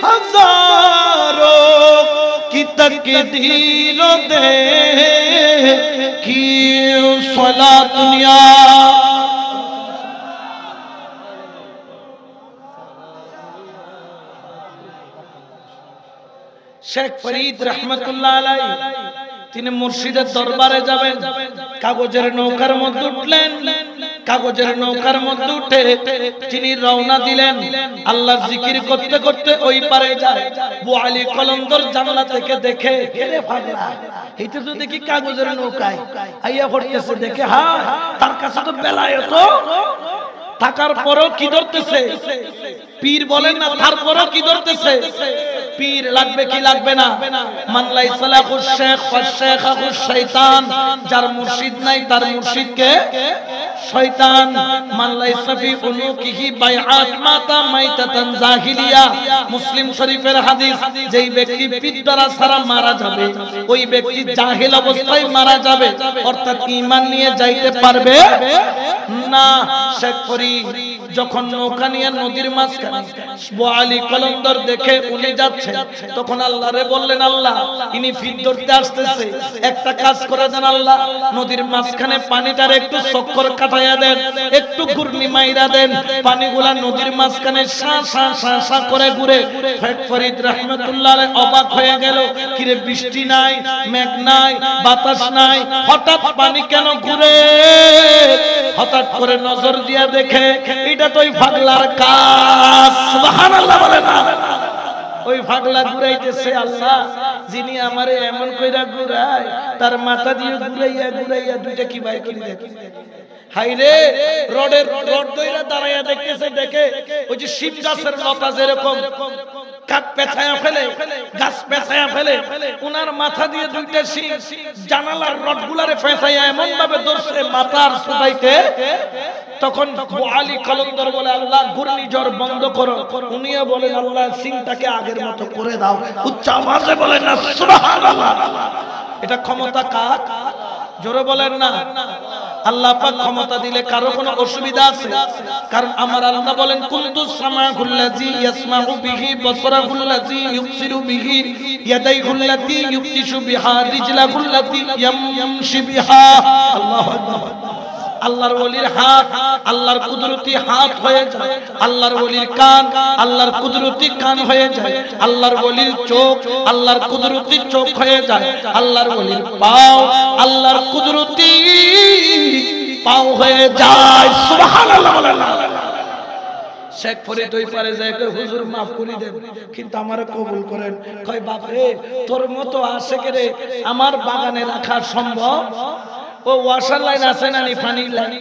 हजारों की तकदीर देखी, सला दुनिया শেখ ফরিদ রহমতুল্লাহ আলাইহি তিনি মুর্শিদের দরবারে যাবেন, কাগজের নৌকার মধ্যে উঠলেন। কাগজের নৌকার মধ্যে উঠে তিনি রওনা দিলেন। আল্লাহর জিকির করতে করতে ওই পারে যায়। বোয়ালি কলন্দর জানলা থেকে দেখে, রে পাগলা, এইটা তো দেখি কাগজের নৌকায় আইয়া পড়তেছে। দেখে হ্যাঁ, তার কাছে তো বেলায়েত থাকার পরেও কি ধরতেছে? পীর বলেন না, তারপরেও কি ধরতেছে? পীর লাগবে কি লাগবে না? মান লাইসা লাহু শাইখ ফাশ-শাইখু শাইতান, যার মুর্শিদ নাই তার মুর্শিদকে শয়তান। মান লাইসা ফি উনুকিহি বাইআত মাতা মাইতাতান জাহিলিয়া, মুসলিম শরীফের হাদিস, যেই ব্যক্তি পীর দ্বারা ছাড়া মারা যাবে ওই ব্যক্তি জাহিল অবস্থায় মারা যাবে, অর্থাৎ ঈমান নিয়ে যাইতে পারবে না। শেখ ফরিদ যখন নৌকা নিয়ে নদীর মাঝখানে বোয়ালি কলন্দর দেখে উনি যাচ্ছেন, তখন আল্লাহরে বললেন, আল্লাহ ইনি ফির ধরতে আসতেছে, একটা কাজ করে দেন আল্লাহ, নদীর মাঝখানে পানিটার একটু চক্কর কাটাইয়া দেন, একটু ঘূর্ণি মাইরা দেন, পানিগুলা নদীর মাঝখানে সা সা সা সা করে ঘুরে। শেখ ফরিদ রাহমাতুল্লাহ আলাইহি অবাক হয়ে গেল, কিরে বৃষ্টি নাই, মেঘ নাই, বাতাস নাই, হঠাৎ পানি কেন ঘুরে? হঠাৎ করে নজর দিয়া দেখে এটা তো ওই পাগলার কাজ। সুবহানাল্লাহ বলে না? ওই পাগলা ঘুরাইতেছে আল্লাহ, যিনি আমারে এমন কইরা ঘুরায়, তার মাথা দিয়ে ঘুরাইয়া ঘুরাইয়া দুইটা কি বাই করে দেখে। হাইরে রড দইরা দাঁড়াইয়া দেখতেছে, দেখে ওই যে শিব গাছের লতা যেরকম কাট পেছায়া ফেলে, গাছ পেছায়া ফেলে, ওনার মাথা দিয়ে দুইটা শিং জানালার রডগুলারে পেছায়া এমন ভাবে ধরছে মাথার সুতাইতে। তখন বোয়ালি কলন্দর বলে, আল্লাহ ঘূর্ণিঝড় বন্ধ করো। উনিও বলেন, আল্লাহ সিংটাকে আগের মতো করে দাও। উচ্চ আওয়াজে বলেন না সুবহানাল্লাহ। এটা ক্ষমতা কার? জোরে বলেন না। আল্লাহ পাক ক্ষমতা দিলে কারো কোনো অসুবিধা আছে? কারণ আমার আল্লাহ বলেন, কুনতুস সামাউল্লাযী ইয়াসমাউ বিহি, বাসরাহুল্লাযী ইউবসিরু বিহি, ইয়াদাইহুল্লাতী ইউবতিশু বিহা, রিজলাহুল্লাতী ইয়ামশি বিহা। আল্লাহু আকবার। আল্লাহর ওলির হাত আল্লাহর কুদরতি হাত হয়ে যায়, আল্লাহর ওলির কান আল্লাহর কুদরতি কান হয়ে যায়, আল্লাহর ওলির চোখ আল্লাহর কুদরতি চোখ হয়ে যায়, আল্লাহর ওলির পাও আল্লাহর কুদরতি পাও হয়ে যায়। সুবহানাল্লাহ বলেন না? শেখ ফরিদ ওই পারে যায়, হুজুর মাফ করে দেন, কিন্তু আমারে কবুল করেন। কয় বাপ রে, তোর মতো আশেকেরে আমার বাগানে রাখা সম্ভব? ও ওয়াশার লাইন আছে না, পানির লাইন?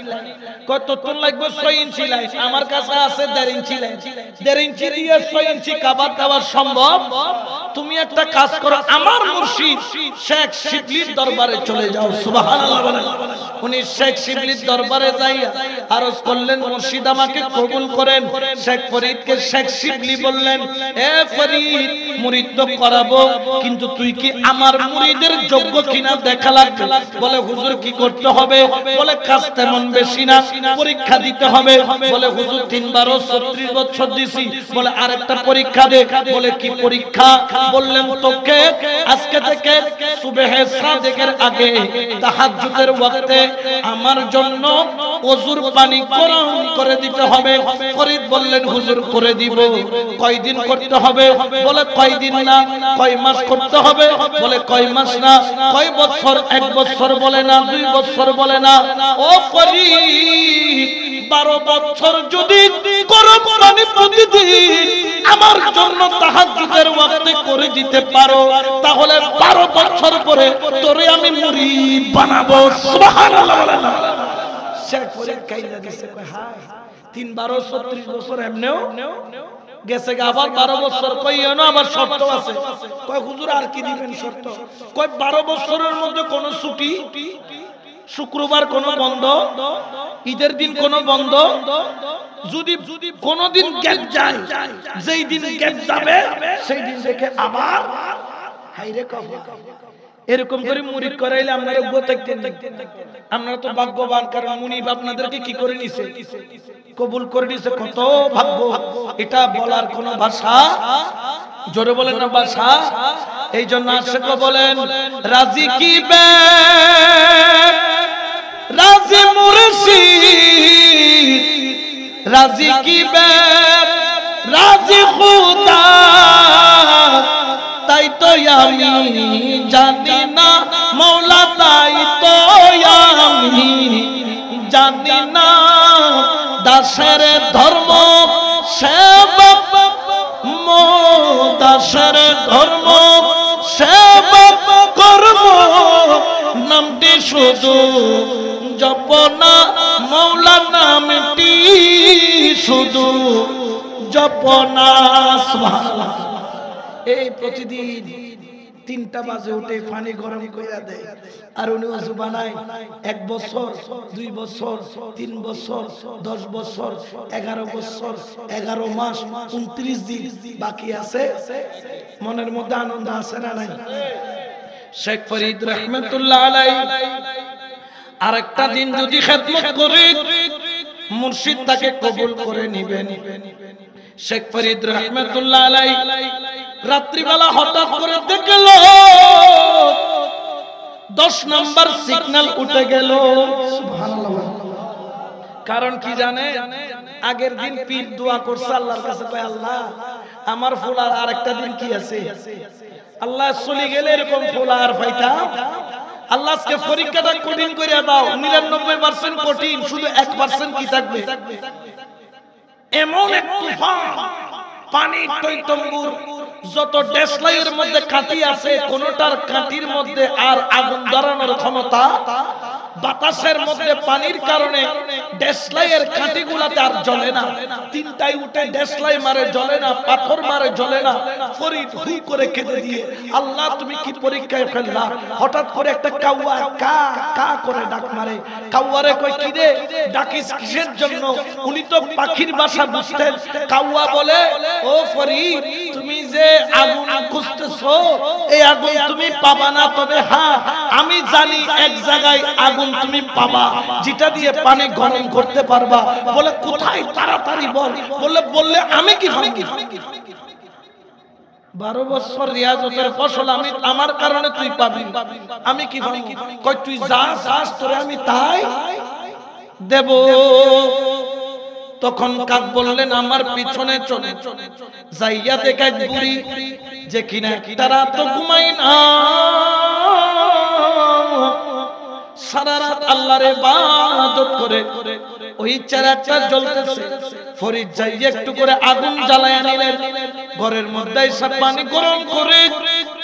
কত তোর লাগবে 6 ইঞ্চি লাইন, আমার কাছে আছে 1.5 ইঞ্চি লাইন। 1.5 ইঞ্চি দিয়ে 6 ইঞ্চি কাবার দেওয়া সম্ভব? তুমি একটা কাজ করো, আমার মুর্শিদ শেখ শিবলির দরবারে চলে যাও। সুবহানাল্লাহ বলেন। উনি শেখ শিবলির দরবারে যাইয়া আরজ করলেন, মুর্শিদ আমাকে কবুল করেন। শেখ ফরিদকে শেখ শিবলি বললেন, এ ফরিদ, মুরিদ তো করাবো, কিন্তু তুই কি আমার মুরিদের যোগ্য কিনা দেখা লাগবে। বলে হুজুর কি করতে হবে? বলে কাজ তেমন বেশি না, পরীক্ষা দিতে হবে। বলে হুজুর 3 বার 36 বছর দিছি। বলে আরেকটা পরীক্ষা দে। বলে কি পরীক্ষা? বললেন, তোকে আজকে থেকে সুবহে সাদেকের আগে তাহাজ্জুদের ওয়াক্তে আমার জন্য ওযুর পানি গরম করে দিতে হবে। ফরিদ বললেন, হুজুর করে দিব। কয়দিন করতে হবে? বলে কয়দিন না, কয় মাস করতে হবে? বলে কয় মাস না, কয় বছর? 1 বছর বলে না, 2 বছর বলে না। ও ফরিদ, 12 বছর যদি গরম পানি প্রতিদিন আমার জন্য তাহাজ্জুদের ওয়াক্তে করে দিতে পারো, তাহলে 12 বছর পরে তোরে আমি মুরিদ বানাবো। সুবহানাল্লাহ বলেন না? শেখ ফরিদ কাইলা দিছে, কয় হায়, 3 12 36 বছর এমনেও গেছে, আবার 12 বছর। কই এনো আবার শর্ত আছে। কয় হুজুর আর কি দিবেন শর্ত? কয় 12 বছরের মধ্যে কোন ছুটি, শুক্রবার কোন বন্ধ, ঈদের দিন কোন বন্ধ, যদি কোনদিন গ্যাপ যায়, যেই দিন গ্যাপ যাবে সেই দিন থেকে আবার হাইরে কবে। এরকম করে মুরিদ করাইলে আপনারা গোতাইতেন। আপনারা তো ভাগ্যবান, কারণ মুনিব আপনাদেরকে কি করে নিছে, কবুল করে নিছে। কত ভাগ্য, এটা বলার কোন ভাষা, জোরে বলেন না ভাষা। এই জন্য আশিক বলেন, রাজি কি বে রাজি মুর্শিদ, রাজি কি বে রাজি খুদা, তাই তো আমি জানি না মৌলা, তাই তো আমি জানি না দাসের ধর্ম সেবক, দাসের ধর্ম সেবক কর্ম, নামটি শুধু জপনা, মৌলা নামটি শুধু জপনা। সুবহানাল্লাহ। এই প্রতিদিন 3টা বাজে উঠে পানি গরম কইরা দেয় আর উনি ওযু বানায় 1 বছর 2 বছর 3 বছর 10 বছর 11 বছর 11 মাস 29 দিন বাকি আছে মনের মধ্যে আনন্দ আছে না নাই শেখ ফরিদ রাহমাতুল্লাহ আলাইহি আরেকটা দিন যদি খেদমত করে মুর্শিদ তাকে কবুল করে নেবেন শেখ ফরিদ রাহমাতুল্লাহ আলাইহি রাত্রি বেলা হঠাৎ করে দেখল 10 নাম্বার সিগন্যাল উঠে গেল সুবহানাল্লাহ কারণ কি জানে আগের দিন পীর দোয়া করছে আল্লাহর কাছে কয় আল্লাহ আমার ফুল আর আরেকটা দিন কি আছে আল্লাহ চলে গেলে এরকম ফুল আর পাইতাম আল্লাহ আজকে পরীক্ষাটা কঠিন করে দাও 99% কঠিন শুধু 1% কি থাকবে এমন এক তুফান পানি টইটম্বুর যত দেশলাইয়ের মধ্যে কাঠি আছে কোনটার কাঠির মধ্যে আর আগুন ধরানোর ক্ষমতা বাতাসের মধ্যে পানির কারণে দেশলাইয়ের কাঠিগুলাতে আর জ্বলে না তিনটাই উঠে দেশলাই মারে জ্বলে না পাথর মারে জ্বলে না ফরিদ হুই করে কেঁদে দিয়ে আল্লাহ তুমি কি পরীক্ষায় ফেললা হঠাৎ করে একটা কাউয়া কা কা করে ডাক মারে কাউয়ারে কই কি রে ডাকিস কিসের জন্য উনি তো পাখির ভাষা বুঝতেন কাউয়া বলে ও ফরিদ তুমি যে আগুন খুঁজতেছো এই আগুন তুমি পাবা না তবে হ্যাঁ আমি জানি এক জায়গায় আগুন তুমি পাবা যেটা দিয়ে পানি গরম করতে পারবা বলে কোথায় তাড়াতাড়ি বল বললে আমি কি ভাবি 12 বছর রিয়াজতের ফসল আমি আমার কারণে তুই পাবি আমি কি ভাবি কই তুই যাস তোরে আমি তাই দেব তখন কাক বললেন আমার পিছনে চলে যাইয়া দেখা বুড়ি যে কিনা তারা তো ঘুমাই না সারা রাত আল্লাহর ইবাদত করে ওই চারাটা জ্বলতেছে ফরিদ যাইয়া একটু করে আগুন জ্বালায়া নিলেন ঘরের মধ্যে সব পানি গরম করে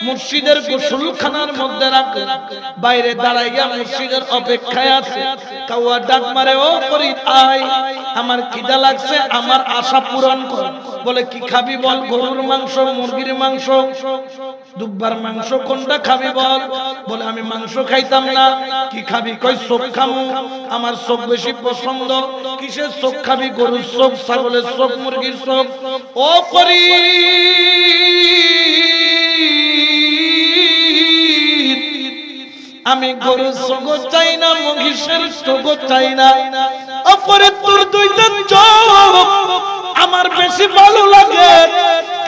মুর্শিদের গোসলখানার মধ্যে রাখলেন বাইরে দাঁড়াইয়া মুর্শিদের অপেক্ষায় আছে কাওয়া ডাক মারে ও ফরিদ আয় আমার খিদা লাগছে আমার আশা পূরণ কর বলে কি খাবি বল গরুর মাংস মুরগির মাংস দুব্বার মাংস কোনটা খাবি বল বলে আমি মাংস খাইতাম না কি খাবি কই সব খামু আমার সব বেশি পছন্দ কিসের সব খাবি গরুর সব ছাগলের সব মুরগির সব ও ফরিদ আমি গরুর সব চাই না মহিষের সব চাই না ও ফরিদ তোর দুইটা চোখ আমার বেশি ভালো লাগে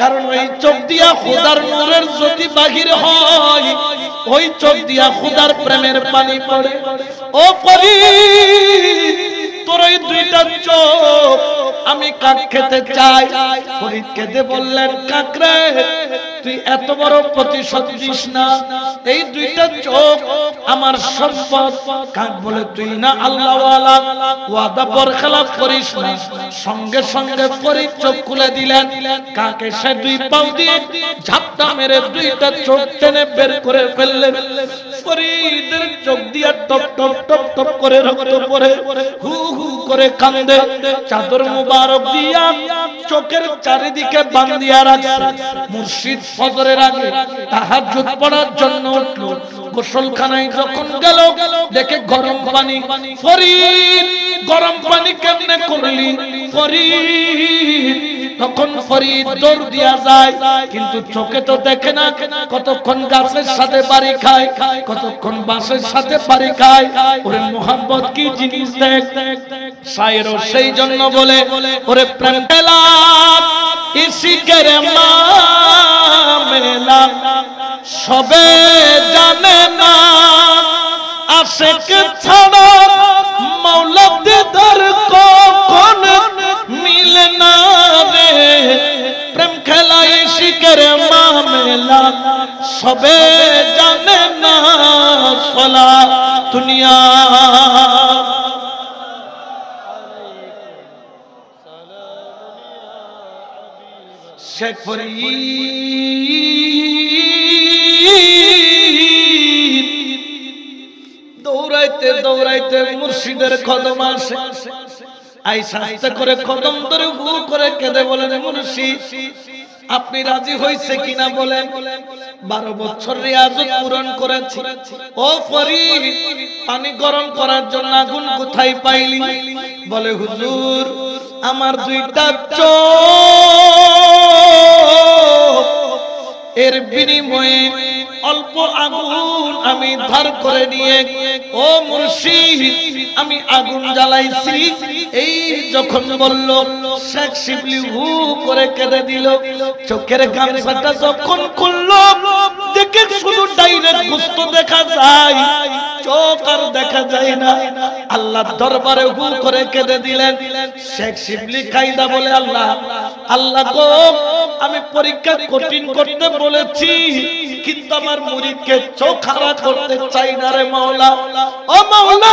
কারণ ওই চোখ দিয়া খোদার নূরের জ্যোতি বাহির হয় ওই চোখ দিয়া খোদার প্রেমের পানি পড়ে ও ফরিদ তোর এই দুইটা চোখ আমি কাক খেতে চাই ফরিদ কেঁদে বললেন কাকরে তুই এত বড় প্রতিশোধ দিস না এই দুইটা চোখ আমার সম্পদ কাক বলে তুই না আল্লাহওয়ালা ওয়াদা বরখেলাপ করিস না সঙ্গে সঙ্গে ফরিদ চোখ খুলে দিলেন কাকে সে দুই পাও দিয়ে ঝাপটা মেরে দুইটা চোখ টেনে বের করে ফেললেন ফরিদের চোখ দিয়া টপ টপ টপ টপ করে রক্ত পড়ে হু হু করে কান্দে চাদর মুবারক দিয়া চোখের চারিদিকে বাঁধিয়া রাখছে মুর্শিদ ফজরের আগে তাহাজ্জুদ পড়ার জন্য উঠল গোসলখানায় যখন গেল দেখে গরম পানি ফরিদ গরম পানি কেমনে করলি ফরিদ তখন ফরিদ দৌড় দিয়া যায় কিন্তু চোখে তো দেখে না কতক্ষণ গাছের সাথে বাড়ি খায় কতক্ষণ বাঁশের সাথে বাড়ি খায় ওরে মোহাম্মত কি জিনিস দেখ শায়েরও সেই জন্য বলে ওরে প্রেম পেলা ইসি করে মেলা সবে জানে না আশিক ছাড়া মাওলা দিদার কখন মিলে না রে প্রেম খেলা ইশিকের মামলা সবে জানে না সলা দুনিয়া শেখ ফরিদ দৌড়াইতে দৌড়াইতে মুর্শিদের কদম আসে আইসা আস্তে করে কদম ধরে হু করে কেঁদে বলেন মুর্শিদ আপনি রাজি হইছে কিনা বলেন? 12 বছর রিয়াজত পূরণ করেছি। ও ফরিদ, পানি গরম করার জন্য আগুন কোথায় পাইলি? বলে হুজুর, আমার দুইটা চোখ, এর বিনিময়ে অল্প আগুন আমি ধার করে নিয়ে ও মুর্শিদ আমি আগুন জ্বালাইছি। এই যখন বলল, শেখ শিবলি হু করে কেঁদে দিল। চোখের গামছাটা যখন খুললো, দেখে শুধু ডাইরেক্ট গোস্ত দেখা যায়, চোখ আর দেখা যায় না। আল্লাহ দরবারে হু করে কেঁদে দিলেন। শেখ শিবলি কায়দা বলে, আল্লাহ আল্লাহ গো, আমি পরীক্ষা কঠিন করতে বলেছি, কিন্তু আমার মুরিদকে চোখ হারা করতে চাই না রে মাওলা। ও মাওলা,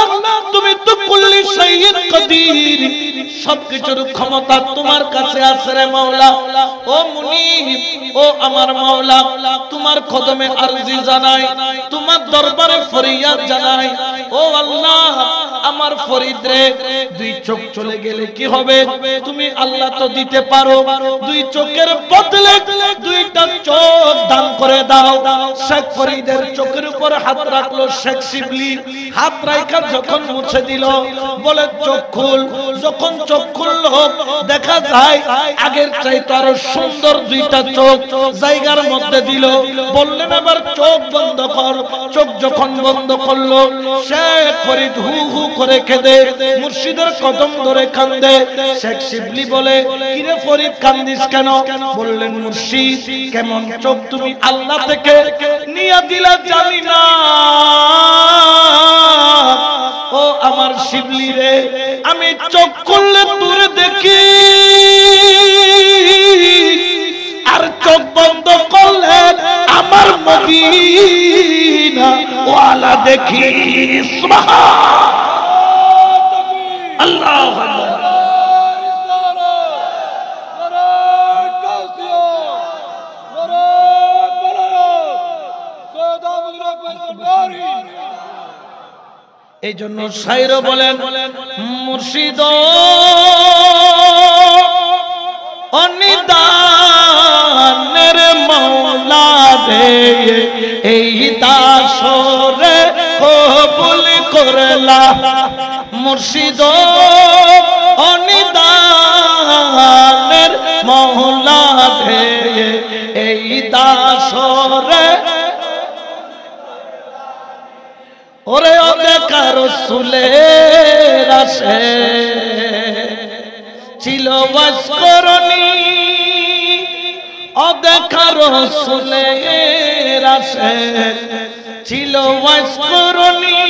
তুমি তো কুল্লি শাইইন কাদির, সবকিছুর ক্ষমতা তোমার কাছে আছে রে মাওলা। ও মুনিব, ও আমার মাওলা, তোমার কদমে আরজি জানাই, তোমার দরবারে ফরিয়াদ জানাই। ও আল্লাহ, আমার ফরিদ রে, দুই চোখ চলে গেলে কি হবে? তুমি আল্লাহ তো দিতে পারো, দুই চোখের বদলে দুইটা চোখ দান করে দাও। শেখ ফরিদের চোখের উপর হাত রাখলো শেখ শিবলি, হাত রাখা যখন মুছে দিল, বলে চোখ খুল। যখন চোখ খুললো, দেখা যায় আগের চাইতে আরো সুন্দর দুইটা চোখ জায়গার মধ্যে দিল। বললেন এবার চোখ বন্ধ কর। চোখ যখন বন্ধ করলো, শেখ ফরিদ হু হু করে কেঁদে মুর্শিদের কদম ধরে কান্দে। শেখ শিবলি বলে, কিরে ফরিদ কান্দিস কেন? বললেন, মুর্শিদ কেমন চোখ তুমি আল্লাহ থেকে নিয়ে দিলা জানি না। ও আমার শিবলি রে, আমি চোখ করলে তোরে দেখি, আর চোখ বন্ধ করলে আমার মদিনা ওয়ালা দেখি। সুবহানাল্লাহ, আল্লাহু আকবার। এই জন্য শায়র বলেন, মুর্শিদ অনিদানের মওলা রে, এই দাসরে কবুল করলা। মুর্শিদ অনিদানের মওলা রে, এই দাসরে। ওরে ও দেখা রাসূলের আসে ছিল ওয়াসকরণী, ও দেখা রাসূলের আসে ছিল ওয়াসকরণী।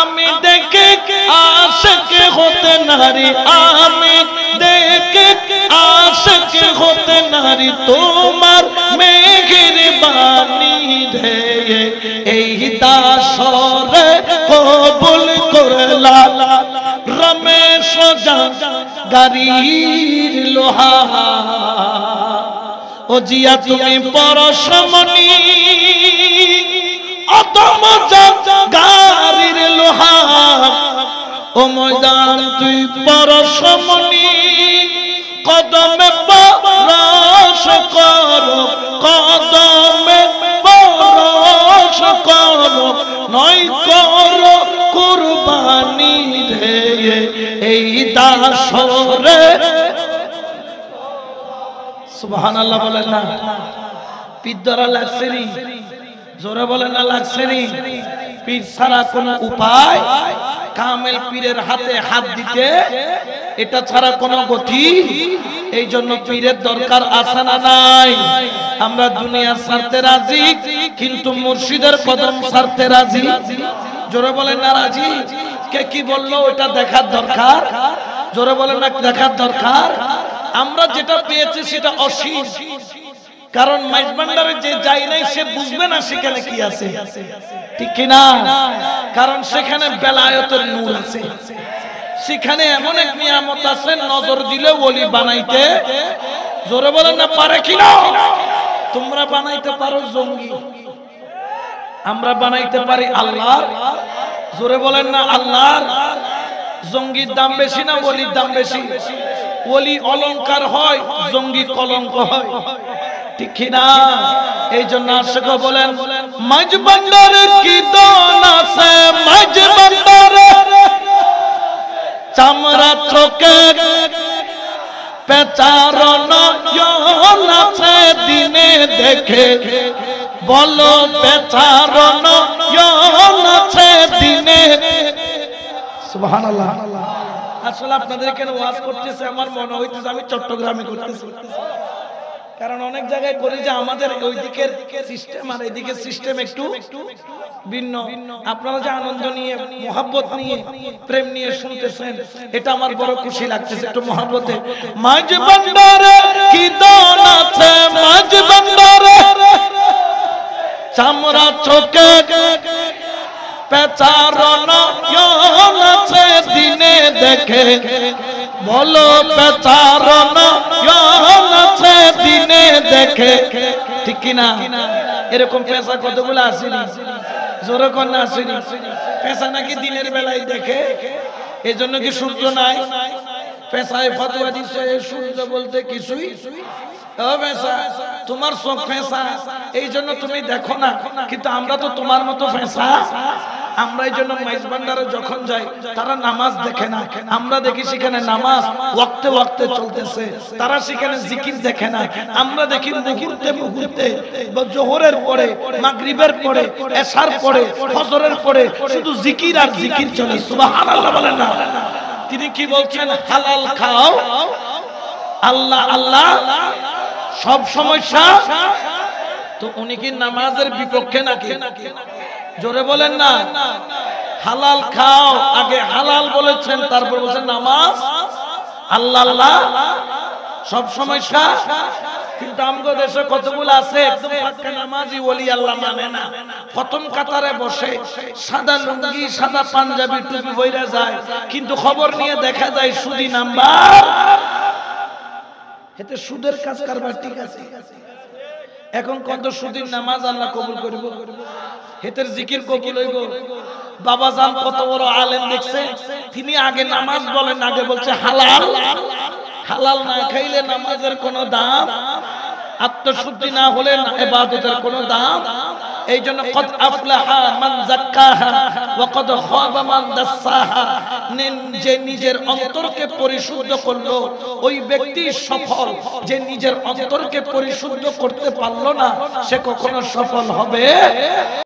আমি দেখে আশিক হতে নারী, আমি দেখে আশিক হতে নারী, তোমার মেহেরবানি রে, এই দাসরে কবুল করলা। রমেশ গাড়ির লোহা, ও জিয়া তুমি পরশমণি, অতম গাড়ির লোহা, ও ময়দান তুই পরশমণি। কদমে পরশ করো, কদমে পরশ করো, নয় করো কুরবানি রে, এই দাসরে। সুবহানাল্লাহ বলেন না? পিদ্দরা লাগছে নি? জোরে বলেন না লাগছে নি? পীর ছাড়া কোনো উপায়, কামেল পীরের হাতে হাত দিতে, এটা ছাড়া কোনো গতি। এই জন্য পীরের দরকার আছে না নাই? আমরা দুনিয়া ছাড়তে রাজি, কিন্তু মুর্শিদের কদম ছাড়তে রাজি। জোরে বলেন না রাজি? কে কি বললো ওটা দেখার দরকার। জোরে বলেন না দেখার দরকার। আমরা যেটা পেয়েছি সেটা অসীম, কারণ মাইজভান্ডারে যে যাই নাই সে বুঝবে না সেখানে কি আছে, ঠিক কিনা? কারণ সেখানে বেলায়েতের নূর আছে, সেখানে এমন এক নিয়ামত আছে, নজর দিলে ওলি বানাইতে, জোরে বলেন না, পারে কিনা? তোমরা বানাইতে পারো জঙ্গি, আমরা বানাইতে পারি আল্লাহর। জোরে বলেন না আল্লাহর। জঙ্গির দাম বেশি না ওলির দাম বেশি? ওলি অলংকার হয়, জঙ্গি কলঙ্ক হয়, ঠিক না? এই জন্য আশিক বলেন মাঝ বান্দারে কি দন আছে, মাঝ বান্দারে চামড়া চোখে পেচার নয়ন আছে, দিনে দেখে বলো পেচার নয়ন আছে দিনে। সুবহানাল্লাহ। আসলে আপনাদের এখানে ওয়াজ করতেছে, আমার মনে হইতেছে আমি চট্টগ্রামে করতেছি, কারণ অনেক জায়গায় করি যে আমাদের ওই দিকের সিস্টেম আর এইদিকের সিস্টেম একটু ভিন্ন। আপনারা যে আনন্দ নিয়ে, মোহাব্বত নিয়ে, প্রেম নিয়ে শুনতেছেন, এটা আমার বড় খুশি লাগতেছে। একটু মোহাব্বতে মাঝ বান্দারে কি দন আছে, মাঝ বান্দারে চামড়া চোখে পেচার নয়ন আছে, দিনে দেখে বলো পেচার নয়ন আছে দিনে দেখে, ঠিক কি না? এরকম পেশা কতগুলো আসেনি, জোরে কন্যা আসেনি। পেশা নাকি দিনের বেলায় দেখে, এই জন্য কি সূর্য নাই? পেশায় ফতোয়া দিচ্ছে সূর্য বলতে কিছুই, তোমার চোখ ফেঁসা, এই জন্য তুমি দেখো না, কিন্তু আমরা তো তোমার মতো ফেঁসা। আমরা এই জন্য মাইজ ভান্ডারে যখন যাই, তারা নামাজ দেখে না, আমরা দেখি সেখানে নামাজ ওয়াক্তে ওয়াক্তে চলতেছে, তারা সেখানে জিকির দেখে না, আমরা দেখি মুহূর্তে মুহূর্তে, জোহরের পরে, মাগরিবের পরে, এশার পরে, ফজরের পরে শুধু জিকির আর জিকির চলে। সুবহানাল্লাহ বলেন না? তিনি কি বলছেন? হালাল খাও, আল্লাহ আল্লাহ সব সমস্যা। তো উনি কি নামাজের বিপক্ষে নাকি? জোরে বলেন না। হালাল খাও, আগে হালাল বলেছেন, তারপর বলেছেন নামাজ, আল্লাহ আল্লাহ সব সমস্যা। কিন্তু আমগো দেশে কতগুলো আছে একদম পাক্কা নামাজি ওলি আল্লাহ মানে না, প্রথম কাতারে বসে সাদা লুঙ্গি সাদা পাঞ্জাবি টুপি পরে যায়, কিন্তু খবর নিয়ে দেখা যায় সুদি নাম্বার। এতে সুদের কাজ কারবার ঠিক আছে। এখন কত সুদির নামাজ আল্লাহ কবুল করব, হেতের জিকির কবুল হইব। বাবা জান কত বড় আলেম দেখছে, তিনি আগে নামাজ বলেন, আগে বলছে হালাল। হালাল না খাইলে নামাজের কোনো দাম, আত্মশুদ্ধি না হলে ইবাদতের কোনো দাম। এই জন্য কদ আফলাহা মান যাক্কাহা ওয়া কদ খাবা মান দাসসাহা, যে নিজের অন্তরকে পরিশুদ্ধ করলো ওই ব্যক্তি সফল, যে নিজের অন্তরকে পরিশুদ্ধ করতে পারলো না সে কখনো সফল হবে